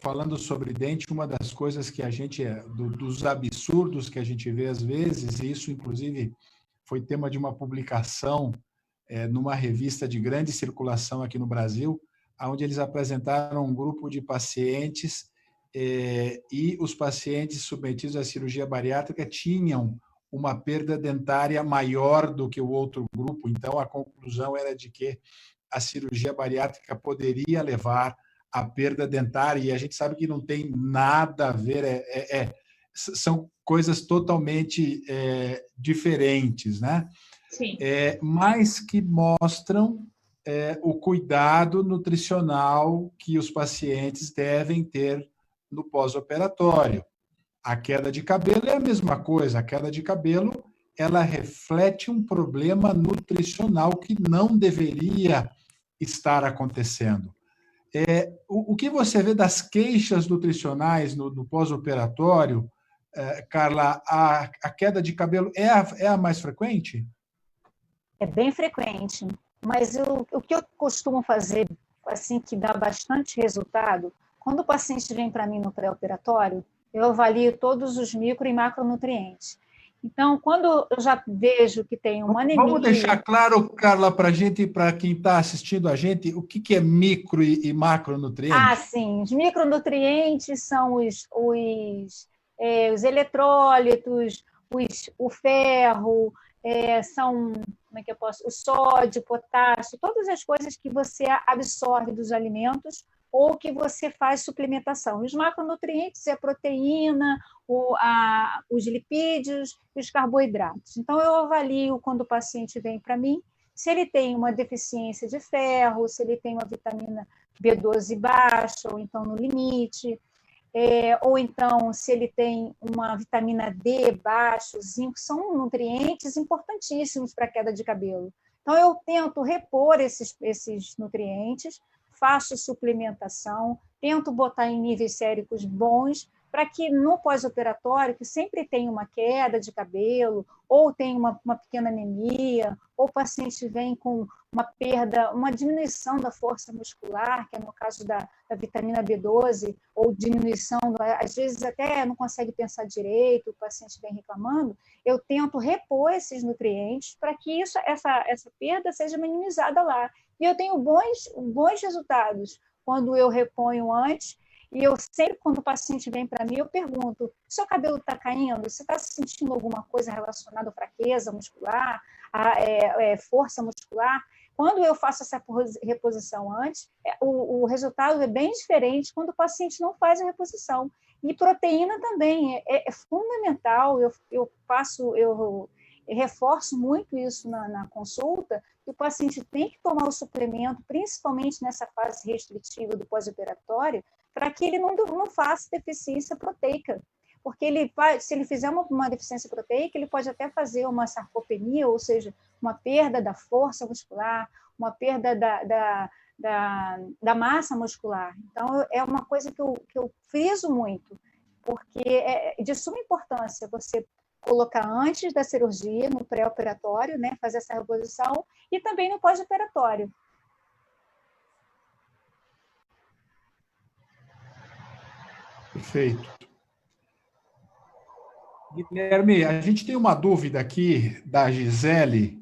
falando sobre dente, uma das coisas que a gente, dos absurdos que a gente vê às vezes, e isso inclusive foi tema de uma publicação numa revista de grande circulação aqui no Brasil, onde eles apresentaram um grupo de pacientes e os pacientes submetidos à cirurgia bariátrica tinham uma perda dentária maior do que o outro grupo. Então, a conclusão era de que a cirurgia bariátrica poderia levar à perda dentária, e a gente sabe que não tem nada a ver, são coisas totalmente diferentes, né? Sim. Mas que mostram o cuidado nutricional que os pacientes devem ter no pós-operatório. A queda de cabelo é a mesma coisa. A queda de cabelo, ela reflete um problema nutricional que não deveria estar acontecendo. O que você vê das queixas nutricionais no pós-operatório, Carla, a queda de cabelo é a mais frequente? É bem frequente, mas o que eu costumo fazer, assim, que dá bastante resultado, quando o paciente vem para mim no pré-operatório, eu avalio todos os micro e macronutrientes. Então, quando eu já vejo que tem uma anemia... Vamos deixar claro, Carla, para quem está assistindo a gente, o que é micro e macronutrientes? Sim. Os micronutrientes são os eletrólitos, o ferro, são, como é que eu posso? O sódio, potássio, todas as coisas que você absorve dos alimentos ou que você faz suplementação. Os macronutrientes é a proteína, os lipídios e os carboidratos. Então, eu avalio quando o paciente vem para mim, se ele tem uma deficiência de ferro, se ele tem uma vitamina B12 baixa, ou então no limite, ou então se ele tem uma vitamina D baixa, zinco, são nutrientes importantíssimos para a queda de cabelo. Então, eu tento repor esses nutrientes, faço suplementação, tento botar em níveis séricos bons, para que no pós-operatório, que sempre tem uma queda de cabelo, ou tem uma pequena anemia, ou o paciente vem com uma perda, uma diminuição da força muscular, que é no caso da vitamina B12, ou diminuição, às vezes até não consegue pensar direito, o paciente vem reclamando, eu tento repor esses nutrientes para que essa perda seja minimizada lá. E eu tenho bons resultados quando eu reponho antes. E eu sempre, quando o paciente vem para mim, eu pergunto: seu cabelo está caindo? Você está sentindo alguma coisa relacionada à fraqueza muscular, força muscular? Quando eu faço essa reposição antes, o resultado é bem diferente quando o paciente não faz a reposição. E proteína também é fundamental. Eu reforço muito isso na consulta, que o paciente tem que tomar o suplemento, principalmente nessa fase restritiva do pós-operatório, para que ele não faça deficiência proteica. Porque se ele fizer uma deficiência proteica, ele pode até fazer uma sarcopenia, ou seja, uma perda da força muscular, uma perda da massa muscular. Então, é uma coisa que eu friso muito, porque é de suma importância você colocar antes da cirurgia, no pré-operatório, né, fazer essa reposição, e também no pós-operatório. Perfeito. Guilherme, a gente tem uma dúvida aqui da Gisele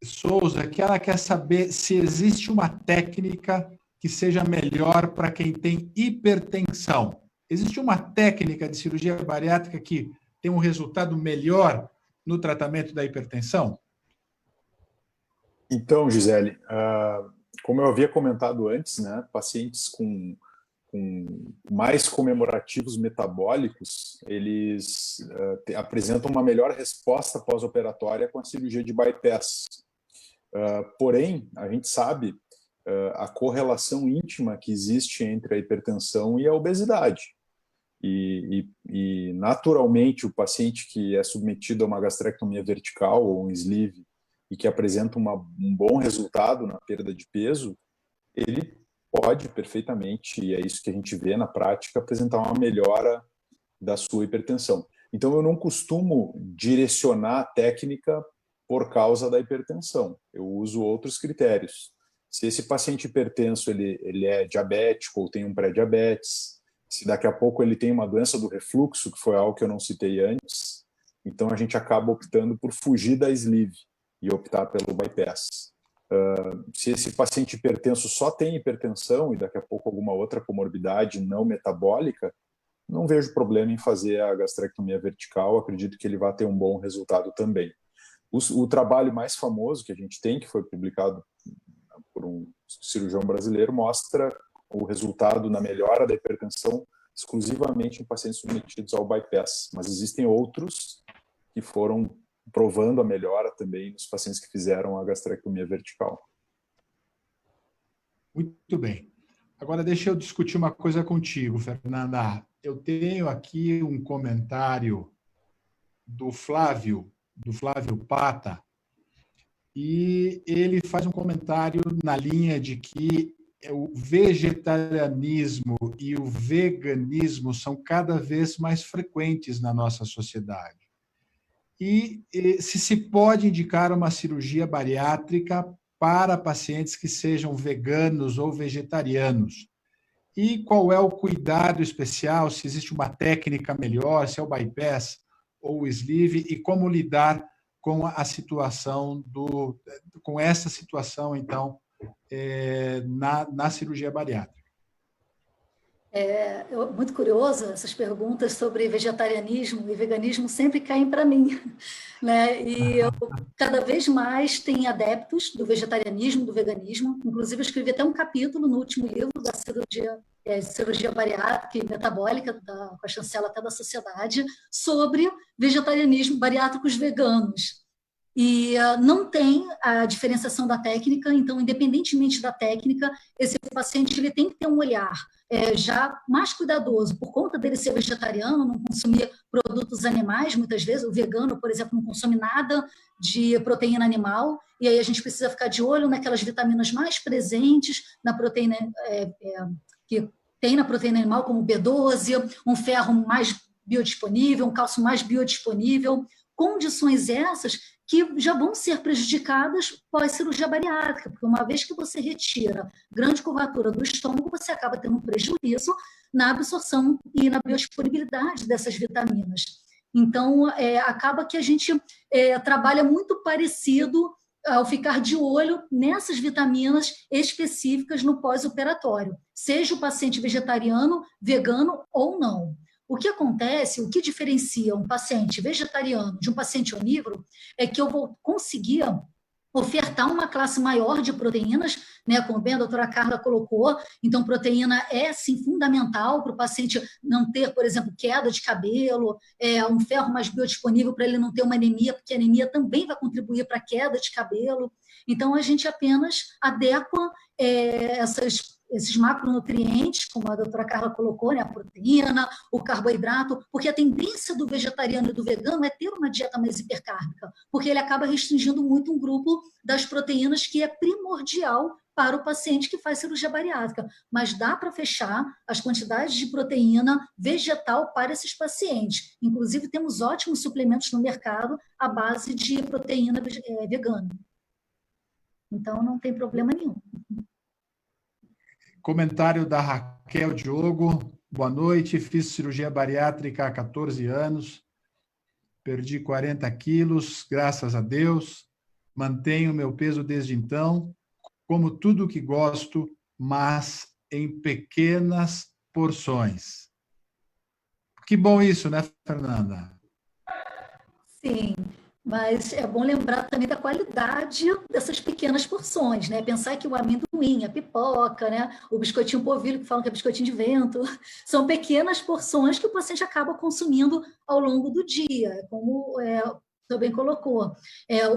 Souza, que ela quer saber se existe uma técnica que seja melhor para quem tem hipertensão. Existe uma técnica de cirurgia bariátrica que tem um resultado melhor no tratamento da hipertensão? Então, Gisele, como eu havia comentado antes, né, pacientes com mais comemorativos metabólicos, eles apresentam uma melhor resposta pós-operatória com a cirurgia de bypass. Porém, a gente sabe a correlação íntima que existe entre a hipertensão e a obesidade. E naturalmente, o paciente que é submetido a uma gastrectomia vertical ou um sleeve e que apresenta um bom resultado na perda de peso, ele pode perfeitamente, e é isso que a gente vê na prática, apresentar uma melhora da sua hipertensão. Então, eu não costumo direcionar a técnica por causa da hipertensão. Eu uso outros critérios. Se esse paciente hipertenso ele é diabético ou tem um pré-diabetes, se daqui a pouco ele tem uma doença do refluxo, que foi algo que eu não citei antes, então a gente acaba optando por fugir da sleeve e optar pelo bypass. Se esse paciente hipertenso só tem hipertensão e daqui a pouco alguma outra comorbidade não metabólica, não vejo problema em fazer a gastrectomia vertical, acredito que ele vai ter um bom resultado também. O trabalho mais famoso que a gente tem, que foi publicado por um cirurgião brasileiro, mostra o resultado na melhora da hipertensão exclusivamente em pacientes submetidos ao bypass, mas existem outros que foram provando a melhora também nos pacientes que fizeram a gastrectomia vertical. Muito bem. Agora, deixa eu discutir uma coisa contigo, Fernanda. Eu tenho aqui um comentário do Flávio Pata, e ele faz um comentário na linha de que o vegetarianismo e o veganismo são cada vez mais frequentes na nossa sociedade. E se pode indicar uma cirurgia bariátrica para pacientes que sejam veganos ou vegetarianos? E qual é o cuidado especial, se existe uma técnica melhor, se é o bypass ou o sleeve, e como lidar com a situação com essa situação, então, na cirurgia bariátrica? Muito curioso, essas perguntas sobre vegetarianismo e veganismo sempre caem para mim, né? E eu cada vez mais tenho adeptos do vegetarianismo, do veganismo. Inclusive, eu escrevi até um capítulo no último livro da cirurgia bariátrica e metabólica, com a chancela até da Sociedade, sobre vegetarianismo, bariátricos veganos. E não tem a diferenciação da técnica, então, independentemente da técnica, esse paciente ele tem que ter um olhar já mais cuidadoso, por conta dele ser vegetariano, não consumir produtos animais, muitas vezes, o vegano, por exemplo, não consome nada de proteína animal, e aí a gente precisa ficar de olho naquelas vitaminas mais presentes na proteína, que tem na proteína animal, como B12, um ferro mais biodisponível, um cálcio mais biodisponível, condições essas que já vão ser prejudicadas pós-cirurgia bariátrica, porque uma vez que você retira grande curvatura do estômago, você acaba tendo um prejuízo na absorção e na biodisponibilidade dessas vitaminas. Então, acaba que a gente trabalha muito parecido ao ficar de olho nessas vitaminas específicas no pós-operatório, seja o paciente vegetariano, vegano ou não. O que acontece, o que diferencia um paciente vegetariano de um paciente onívoro é que eu vou conseguir ofertar uma classe maior de proteínas, né, como bem a doutora Carla colocou. Então, proteína é, sim, fundamental para o paciente não ter, por exemplo, queda de cabelo, um ferro mais biodisponível para ele não ter uma anemia, porque a anemia também vai contribuir para a queda de cabelo. Então, a gente apenas adequa esses macronutrientes, como a doutora Carla colocou, né, a proteína, o carboidrato, porque a tendência do vegetariano e do vegano é ter uma dieta mais hipercárbica, porque ele acaba restringindo muito um grupo das proteínas que é primordial para o paciente que faz cirurgia bariátrica, mas dá para fechar as quantidades de proteína vegetal para esses pacientes. Inclusive, temos ótimos suplementos no mercado à base de proteína vegana. Então, não tem problema nenhum. Comentário da Raquel Diogo. Boa noite, fiz cirurgia bariátrica há 14 anos, perdi 40 quilos, graças a Deus, mantenho meu peso desde então, como tudo que gosto, mas em pequenas porções. Que bom isso, né, Fernanda? Sim. Mas é bom lembrar também da qualidade dessas pequenas porções, né? Pensar que o amendoim, a pipoca, né? O biscoitinho polvilho, que falam que é biscoitinho de vento, são pequenas porções que o paciente acaba consumindo ao longo do dia, como também colocou.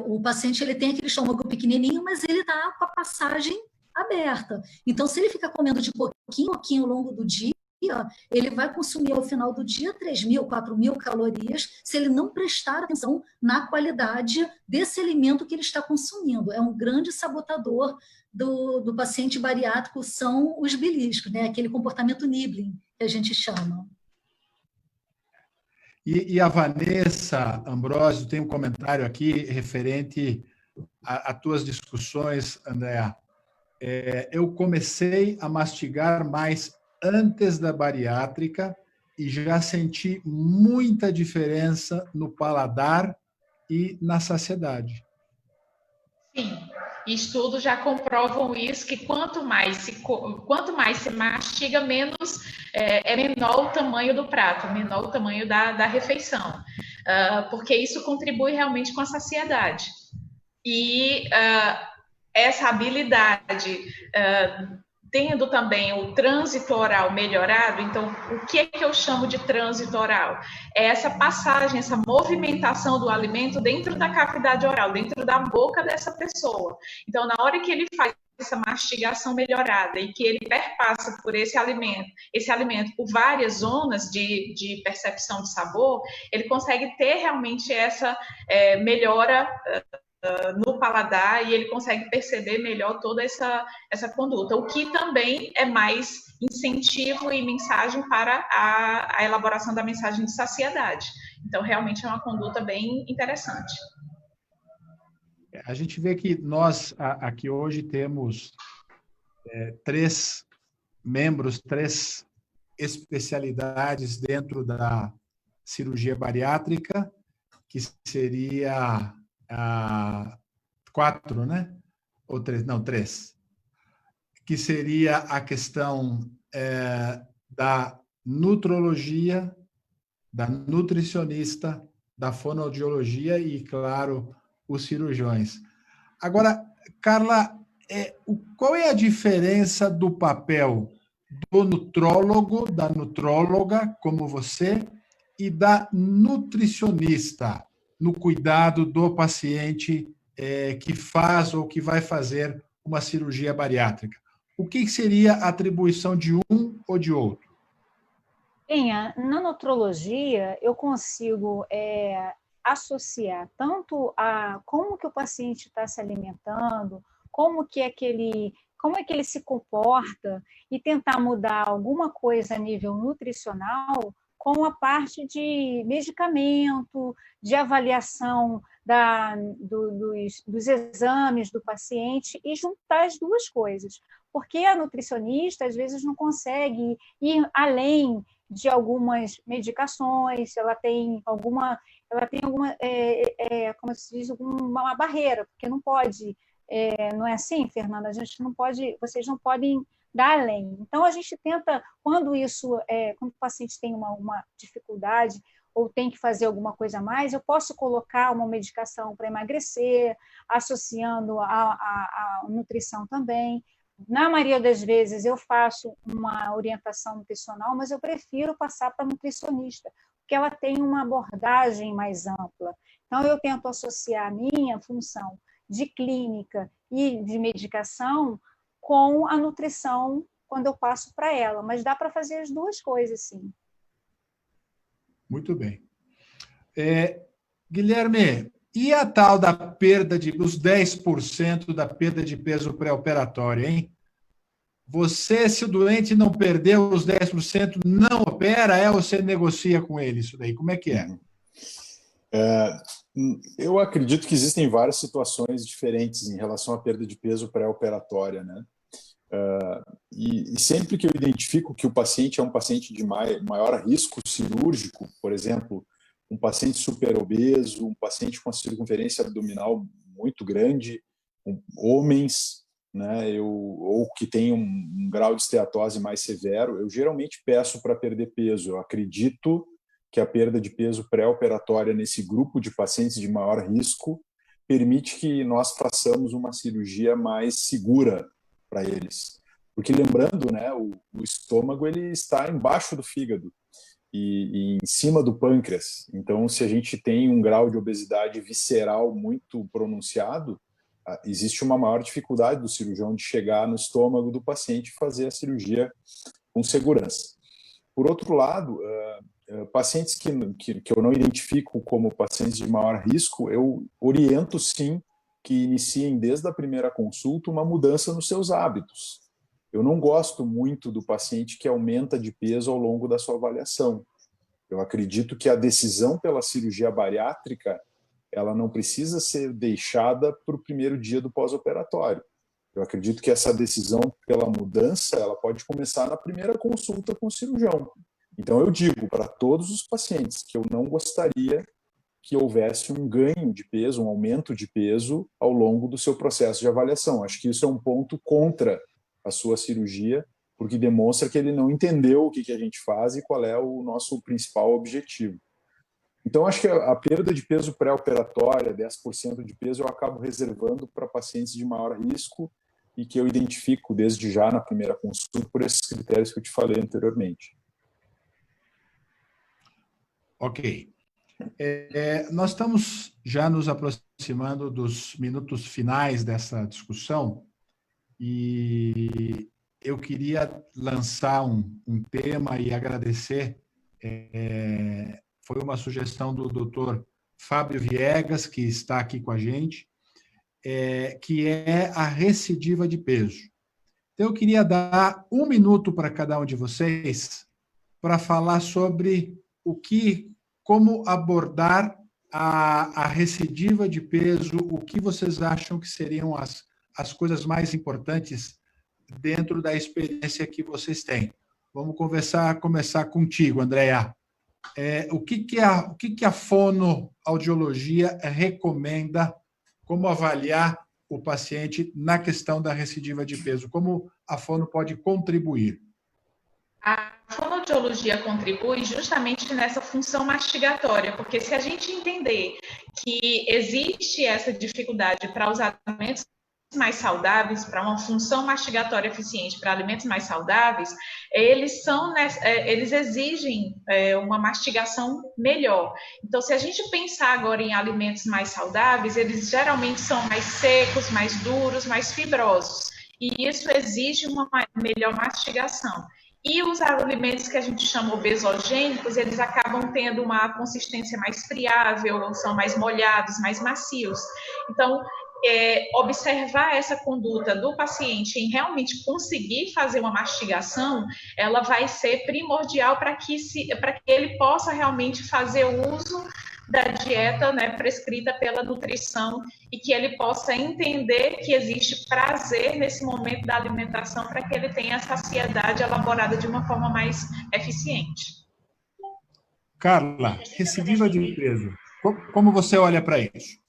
O paciente ele tem aquele estômago pequenininho, mas ele está com a passagem aberta. Então, se ele ficar comendo de pouquinho em pouquinho ao longo do dia, ele vai consumir ao final do dia 3.000, 4.000 calorias se ele não prestar atenção na qualidade desse alimento que ele está consumindo. É um grande sabotador do paciente bariátrico, são os beliscos, né? Aquele comportamento nibbling que a gente chama. E a Vanessa Ambrosio tem um comentário aqui referente a tuas discussões, Andréa. Eu comecei a mastigar mais antes da bariátrica e já senti muita diferença no paladar e na saciedade. Sim, estudos já comprovam isso, que quanto mais se mastiga, menor o tamanho do prato, menor o tamanho da refeição, porque isso contribui realmente com a saciedade. E essa habilidade, tendo também o trânsito oral melhorado, então, o que é que eu chamo de trânsito oral? É essa passagem, essa movimentação do alimento dentro da cavidade oral, dentro da boca dessa pessoa. Então, na hora que ele faz essa mastigação melhorada e que ele perpassa por esse alimento por várias zonas de percepção de sabor, ele consegue ter realmente essa melhora no paladar e ele consegue perceber melhor toda essa conduta, o que também é mais incentivo e mensagem para a elaboração da mensagem de saciedade. Então, realmente é uma conduta bem interessante. A gente vê que nós aqui hoje temos 3 membros, 3 especialidades dentro da cirurgia bariátrica, que seria 4, né? Ou 3, não, 3. Que seria a questão da nutrologia, da nutricionista, da fonoaudiologia e, claro, os cirurgiões. Agora, Carla, qual é a diferença do papel do nutrólogo, da nutróloga, como você, e da nutricionista no cuidado do paciente que faz ou que vai fazer uma cirurgia bariátrica? O que seria a atribuição de um ou de outro? Na nutrologia, eu consigo associar tanto a como que o paciente está se alimentando, como que ele se comporta e tentar mudar alguma coisa a nível nutricional com a parte de medicamento, de avaliação dos exames do paciente e juntar as duas coisas. Porque a nutricionista, às vezes, não consegue ir além de algumas medicações, ela tem alguma como se diz, uma barreira, porque não pode, não é assim, Fernanda? Vocês não podem dar além. Então, a gente tenta, quando o paciente tem uma dificuldade ou tem que fazer alguma coisa a mais, eu posso colocar uma medicação para emagrecer, associando a nutrição também. Na maioria das vezes, eu faço uma orientação nutricional, mas eu prefiro passar para a nutricionista, porque ela tem uma abordagem mais ampla. Então, eu tento associar a minha função de clínica e de medicação com a nutrição quando eu passo para ela, mas dá para fazer as duas coisas, sim. Muito bem. Guilherme, e a tal da perda os 10% da perda de peso pré-operatório, hein? Se o doente não perdeu os 10%, não opera, ou você negocia com ele isso daí? Como é que é? Eu acredito que existem várias situações diferentes em relação à perda de peso pré-operatória, né? E sempre que eu identifico que o paciente é um paciente de maior risco cirúrgico, por exemplo, um paciente superobeso, um paciente com a circunferência abdominal muito grande, homens, né, ou que tem um grau de esteatose mais severo, eu geralmente peço para perder peso. Eu acredito que a perda de peso pré-operatória nesse grupo de pacientes de maior risco permite que nós façamos uma cirurgia mais segura para eles. Porque lembrando, né, o estômago ele está embaixo do fígado e em cima do pâncreas. Então, se a gente tem um grau de obesidade visceral muito pronunciado, existe uma maior dificuldade do cirurgião de chegar no estômago do paciente e fazer a cirurgia com segurança. Por outro lado, pacientes que eu não identifico como pacientes de maior risco, eu oriento sim que iniciem desde a primeira consulta uma mudança nos seus hábitos. Eu não gosto muito do paciente que aumenta de peso ao longo da sua avaliação. Eu acredito que a decisão pela cirurgia bariátrica ela não precisa ser deixada para o primeiro dia do pós-operatório. Eu acredito que essa decisão pela mudança ela pode começar na primeira consulta com o cirurgião. Então, eu digo para todos os pacientes que eu não gostaria que houvesse um ganho de peso, um aumento de peso ao longo do seu processo de avaliação. Acho que isso é um ponto contra a sua cirurgia, porque demonstra que ele não entendeu o que a gente faz e qual é o nosso principal objetivo. Então, acho que a perda de peso pré-operatória, 10% de peso, eu acabo reservando para pacientes de maior risco e que eu identifico desde já na primeira consulta por esses critérios que eu te falei anteriormente. Ok. Nós estamos já nos aproximando dos minutos finais dessa discussão e eu queria lançar um tema e agradecer. Foi uma sugestão do Dr. Fábio Viegas, que está aqui com a gente, que é a recidiva de peso. Então, eu queria dar 1 minuto para cada um de vocês para falar sobre como abordar a recidiva de peso, o que vocês acham que seriam as coisas mais importantes dentro da experiência que vocês têm. Vamos começar contigo, Andréa. O que a fonoaudiologia recomenda, como avaliar o paciente na questão da recidiva de peso? Como a fono pode contribuir? A fonoaudiologia contribui justamente nessa função mastigatória, porque se a gente entender que existe essa dificuldade para os alimentos mais saudáveis, para uma função mastigatória eficiente para alimentos mais saudáveis, eles exigem uma mastigação melhor. Então, se a gente pensar agora em alimentos mais saudáveis, eles geralmente são mais secos, mais duros, mais fibrosos, e isso exige uma melhor mastigação. E os alimentos que a gente chama obesogênicos, eles acabam tendo uma consistência mais friável, são mais molhados, mais macios. Então, observar essa conduta do paciente em realmente conseguir fazer uma mastigação, ela vai ser primordial para que ele possa realmente fazer uso da dieta, né, prescrita pela nutrição e que ele possa entender que existe prazer nesse momento da alimentação para que ele tenha a saciedade elaborada de uma forma mais eficiente. Carla, recidiva de peso, como você olha para isso?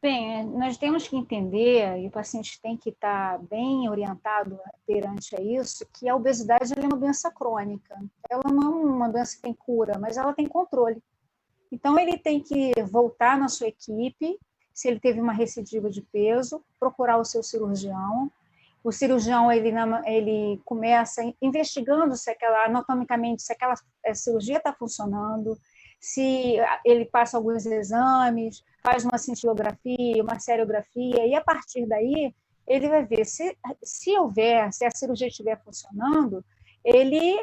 Bem, nós temos que entender, e o paciente tem que estar bem orientado perante a isso, que a obesidade é uma doença crônica. Ela não é uma doença que tem cura, mas ela tem controle. Então, ele tem que voltar na sua equipe, se ele teve uma recidiva de peso, procurar o seu cirurgião. O cirurgião, ele começa investigando se anatomicamente, se aquela cirurgia está funcionando, se ele passa alguns exames, faz uma cintilografia, uma seriografia, e a partir daí, ele vai ver se a cirurgia estiver funcionando, ele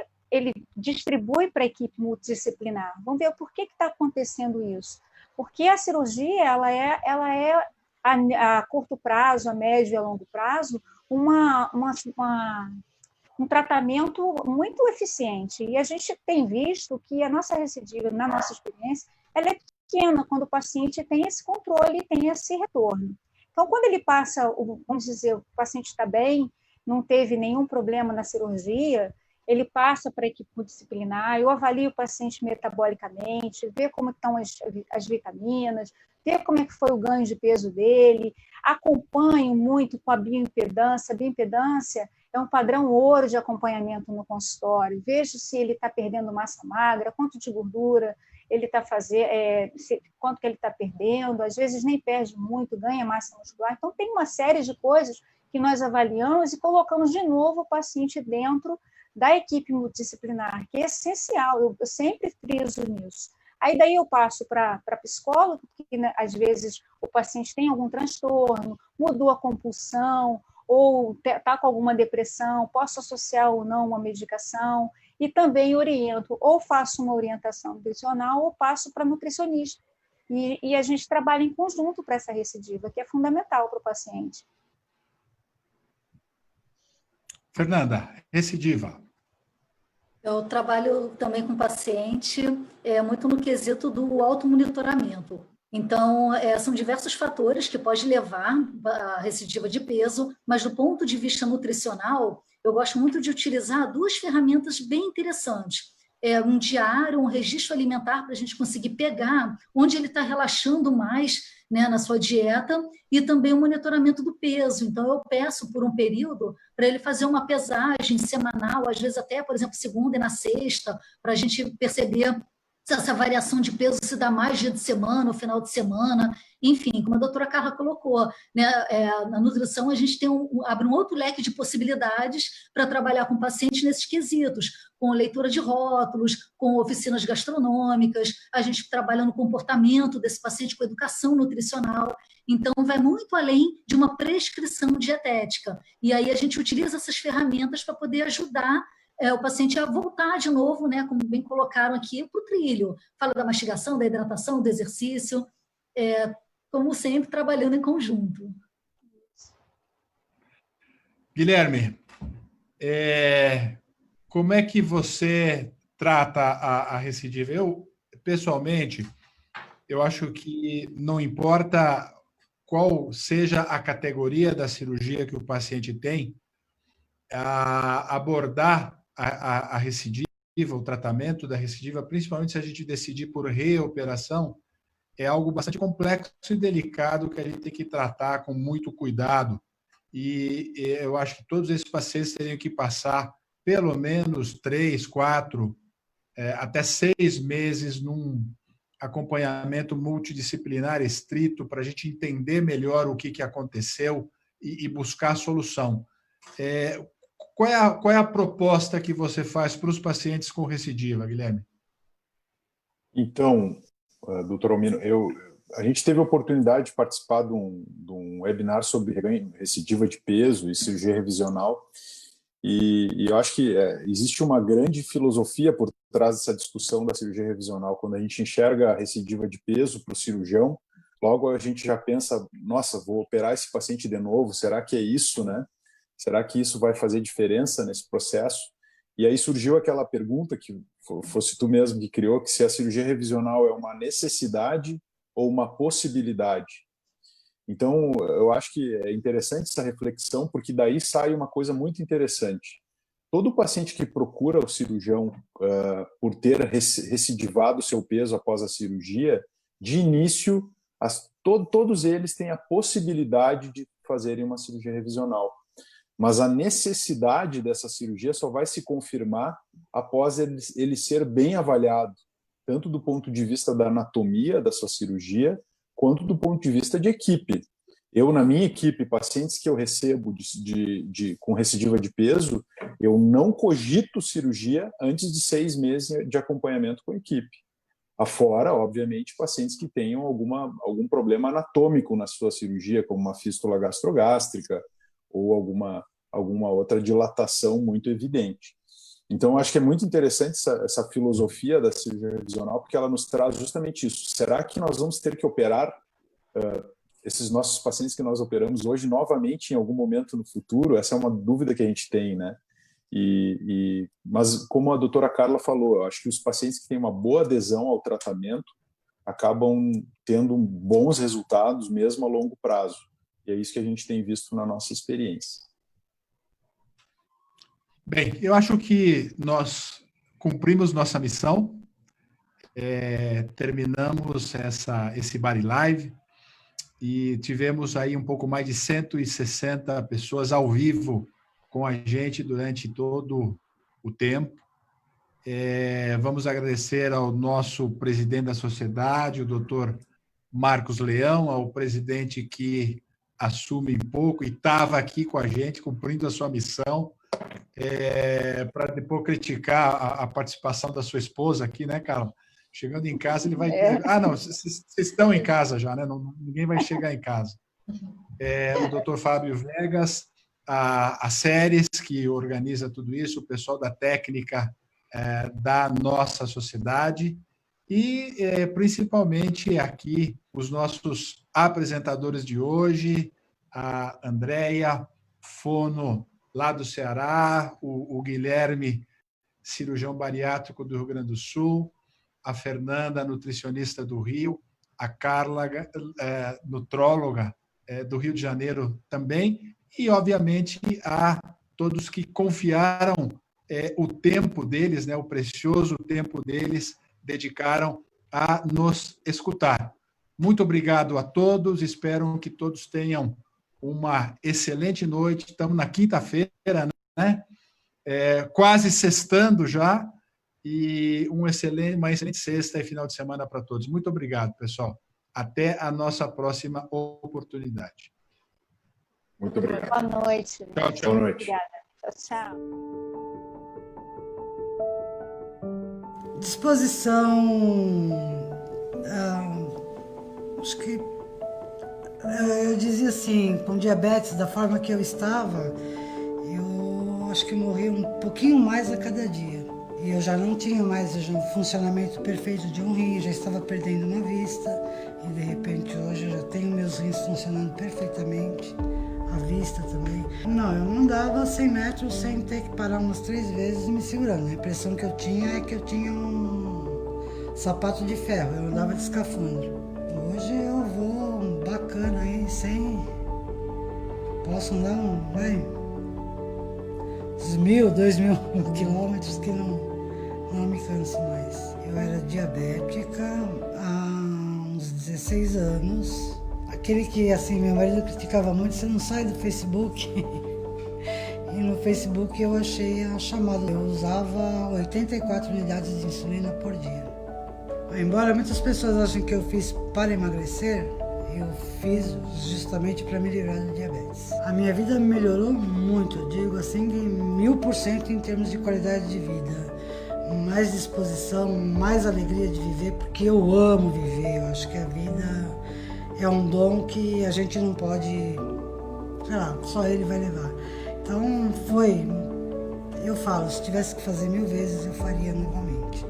distribui para a equipe multidisciplinar. Vamos ver por que está acontecendo isso. Porque a cirurgia ela é a curto prazo, a médio e a longo prazo, um tratamento muito eficiente. E a gente tem visto que a nossa recidiva, na nossa experiência, ela é pequena quando o paciente tem esse controle, tem esse retorno. Então, quando ele passa, vamos dizer, o paciente está bem, não teve nenhum problema na cirurgia, ele passa para a equipe multidisciplinar, eu avalio o paciente metabolicamente, ver como estão as vitaminas, ver como é que foi o ganho de peso dele, acompanho muito com a bioimpedância. A bioimpedância é um padrão ouro de acompanhamento no consultório, vejo se ele está perdendo massa magra, quanto de gordura ele está fazendo, quanto que ele está perdendo, às vezes nem perde muito, ganha massa muscular. Então, tem uma série de coisas que nós avaliamos e colocamos de novo o paciente dentro da equipe multidisciplinar, que é essencial, eu sempre friso nisso. Aí daí eu passo para psicólogo, porque né, às vezes o paciente tem algum transtorno, mudou a compulsão, ou está com alguma depressão, posso associar ou não uma medicação, e também oriento, ou faço uma orientação nutricional, ou passo para nutricionista. E a gente trabalha em conjunto para essa recidiva, que é fundamental para o paciente. Fernanda, recidiva. Eu trabalho também com paciente, muito no quesito do automonitoramento. Então, são diversos fatores que podem levar à recidiva de peso, mas do ponto de vista nutricional, eu gosto muito de utilizar duas ferramentas bem interessantes. Um diário, um registro alimentar para a gente conseguir pegar onde ele está relaxando mais, né, na sua dieta, e também o monitoramento do peso. Então, eu peço por um período para ele fazer uma pesagem semanal, às vezes até, por exemplo, segunda e na sexta, para a gente perceber se essa variação de peso se dá mais dia de semana, ou final de semana, enfim, como a doutora Carla colocou, né, na nutrição a gente abre um outro leque de possibilidades para trabalhar com pacientes nesses quesitos, com leitura de rótulos, com oficinas gastronômicas, a gente trabalha no comportamento desse paciente com educação nutricional, então vai muito além de uma prescrição dietética, e aí a gente utiliza essas ferramentas para poder ajudar o paciente a voltar de novo, né, como bem colocaram aqui, para o trilho. Fala da mastigação, da hidratação, do exercício, como sempre, trabalhando em conjunto. Guilherme, como é que você trata a recidiva? Eu, pessoalmente, eu acho que não importa qual seja a categoria da cirurgia que o paciente tem, abordar a recidiva, o tratamento da recidiva, principalmente se a gente decidir por reoperação, é algo bastante complexo e delicado que a gente tem que tratar com muito cuidado. E eu acho que todos esses pacientes teriam que passar pelo menos 3, 4, até 6 meses num acompanhamento multidisciplinar estrito para a gente entender melhor o que aconteceu e buscar a solução. Qual é a proposta que você faz para os pacientes com recidiva, Guilherme? Então, doutor Almino, a gente teve a oportunidade de participar de um webinar sobre recidiva de peso e cirurgia revisional, e eu acho que existe uma grande filosofia por trás dessa discussão da cirurgia revisional. Quando a gente enxerga a recidiva de peso para o cirurgião, logo a gente já pensa, nossa, vou operar esse paciente de novo, será que é isso, né? Será que isso vai fazer diferença nesse processo? E aí surgiu aquela pergunta, que fosse tu mesmo que criou, que se a cirurgia revisional é uma necessidade ou uma possibilidade. Então, eu acho que é interessante essa reflexão, porque daí sai uma coisa muito interessante. Todo paciente que procura o cirurgião por ter recidivado o seu peso após a cirurgia, de início, todos eles têm a possibilidade de fazerem uma cirurgia revisional. Mas a necessidade dessa cirurgia só vai se confirmar após ele ser bem avaliado, tanto do ponto de vista da anatomia da sua cirurgia, quanto do ponto de vista de equipe. Eu, na minha equipe, pacientes que eu recebo com recidiva de peso, eu não cogito cirurgia antes de 6 meses de acompanhamento com a equipe. Afora, obviamente, pacientes que tenham algum problema anatômico na sua cirurgia, como uma fístula gastrogástrica, ou alguma outra dilatação muito evidente. Então, acho que é muito interessante essa filosofia da cirurgia revisional, porque ela nos traz justamente isso. Será que nós vamos ter que operar esses nossos pacientes que nós operamos hoje novamente em algum momento no futuro? Essa é uma dúvida que a gente tem, né? Mas, como a doutora Carla falou, eu acho que os pacientes que têm uma boa adesão ao tratamento acabam tendo bons resultados, mesmo a longo prazo. E é isso que a gente tem visto na nossa experiência. Bem, eu acho que nós cumprimos nossa missão, terminamos esse Bari Live e tivemos aí um pouco mais de 160 pessoas ao vivo com a gente durante todo o tempo. Vamos agradecer ao nosso presidente da sociedade, o doutor Marcos Leão, ao presidente que assume pouco e estava aqui com a gente, cumprindo a sua missão, para depois criticar a participação da sua esposa aqui, né, Carla? Chegando em casa, ele vai... não, vocês estão em casa já, né? Ninguém vai chegar em casa. O doutor Fábio Vegas, a Séries, que organiza tudo isso, o pessoal da técnica da nossa sociedade, e principalmente aqui os nossos apresentadores de hoje, a Andréia Fono, lá do Ceará, o Guilherme cirurgião bariátrico do Rio Grande do Sul, a Fernanda, nutricionista do Rio, a Carla, nutróloga do Rio de Janeiro também, e, obviamente, a todos que confiaram o tempo deles, né, o precioso tempo deles, dedicaram a nos escutar. Muito obrigado a todos, espero que todos tenham uma excelente noite. Estamos na quinta-feira, né? Quase sextando já, e uma excelente sexta e final de semana para todos. Muito obrigado, pessoal. Até a nossa próxima oportunidade. Muito obrigado. Boa noite. Tchau, tchau. Boa noite. Obrigada. Tchau. Disposição, acho que eu dizia assim, com diabetes da forma que eu estava, eu acho que morri um pouquinho mais a cada dia. E eu já não tinha mais o funcionamento perfeito de um rim, já estava perdendo uma vista, e de repente hoje eu já tenho meus rins funcionando perfeitamente, a vista também. Não, eu não andava 100 metros sem ter que parar umas 3 vezes me segurando. A impressão que eu tinha é que eu tinha um sapato de ferro, eu andava de escafandro. Hoje eu vou bacana aí, posso andar uns 1.000, 2.000 quilômetros que não me canso mais. Eu era diabética há uns 16 anos. Aquele que, assim, meu marido criticava muito, você não sai do Facebook. E no Facebook eu achei a chamada. Eu usava 84 unidades de insulina por dia. Embora muitas pessoas achem que eu fiz para emagrecer, eu fiz justamente para me livrar do diabetes. A minha vida melhorou muito, eu digo assim, 1000% em termos de qualidade de vida. Mais disposição, mais alegria de viver, porque eu amo viver. Eu acho que a vida é um dom que a gente não pode, sei lá, só ele vai levar. Então eu falo, se tivesse que fazer 1000 vezes, eu faria novamente.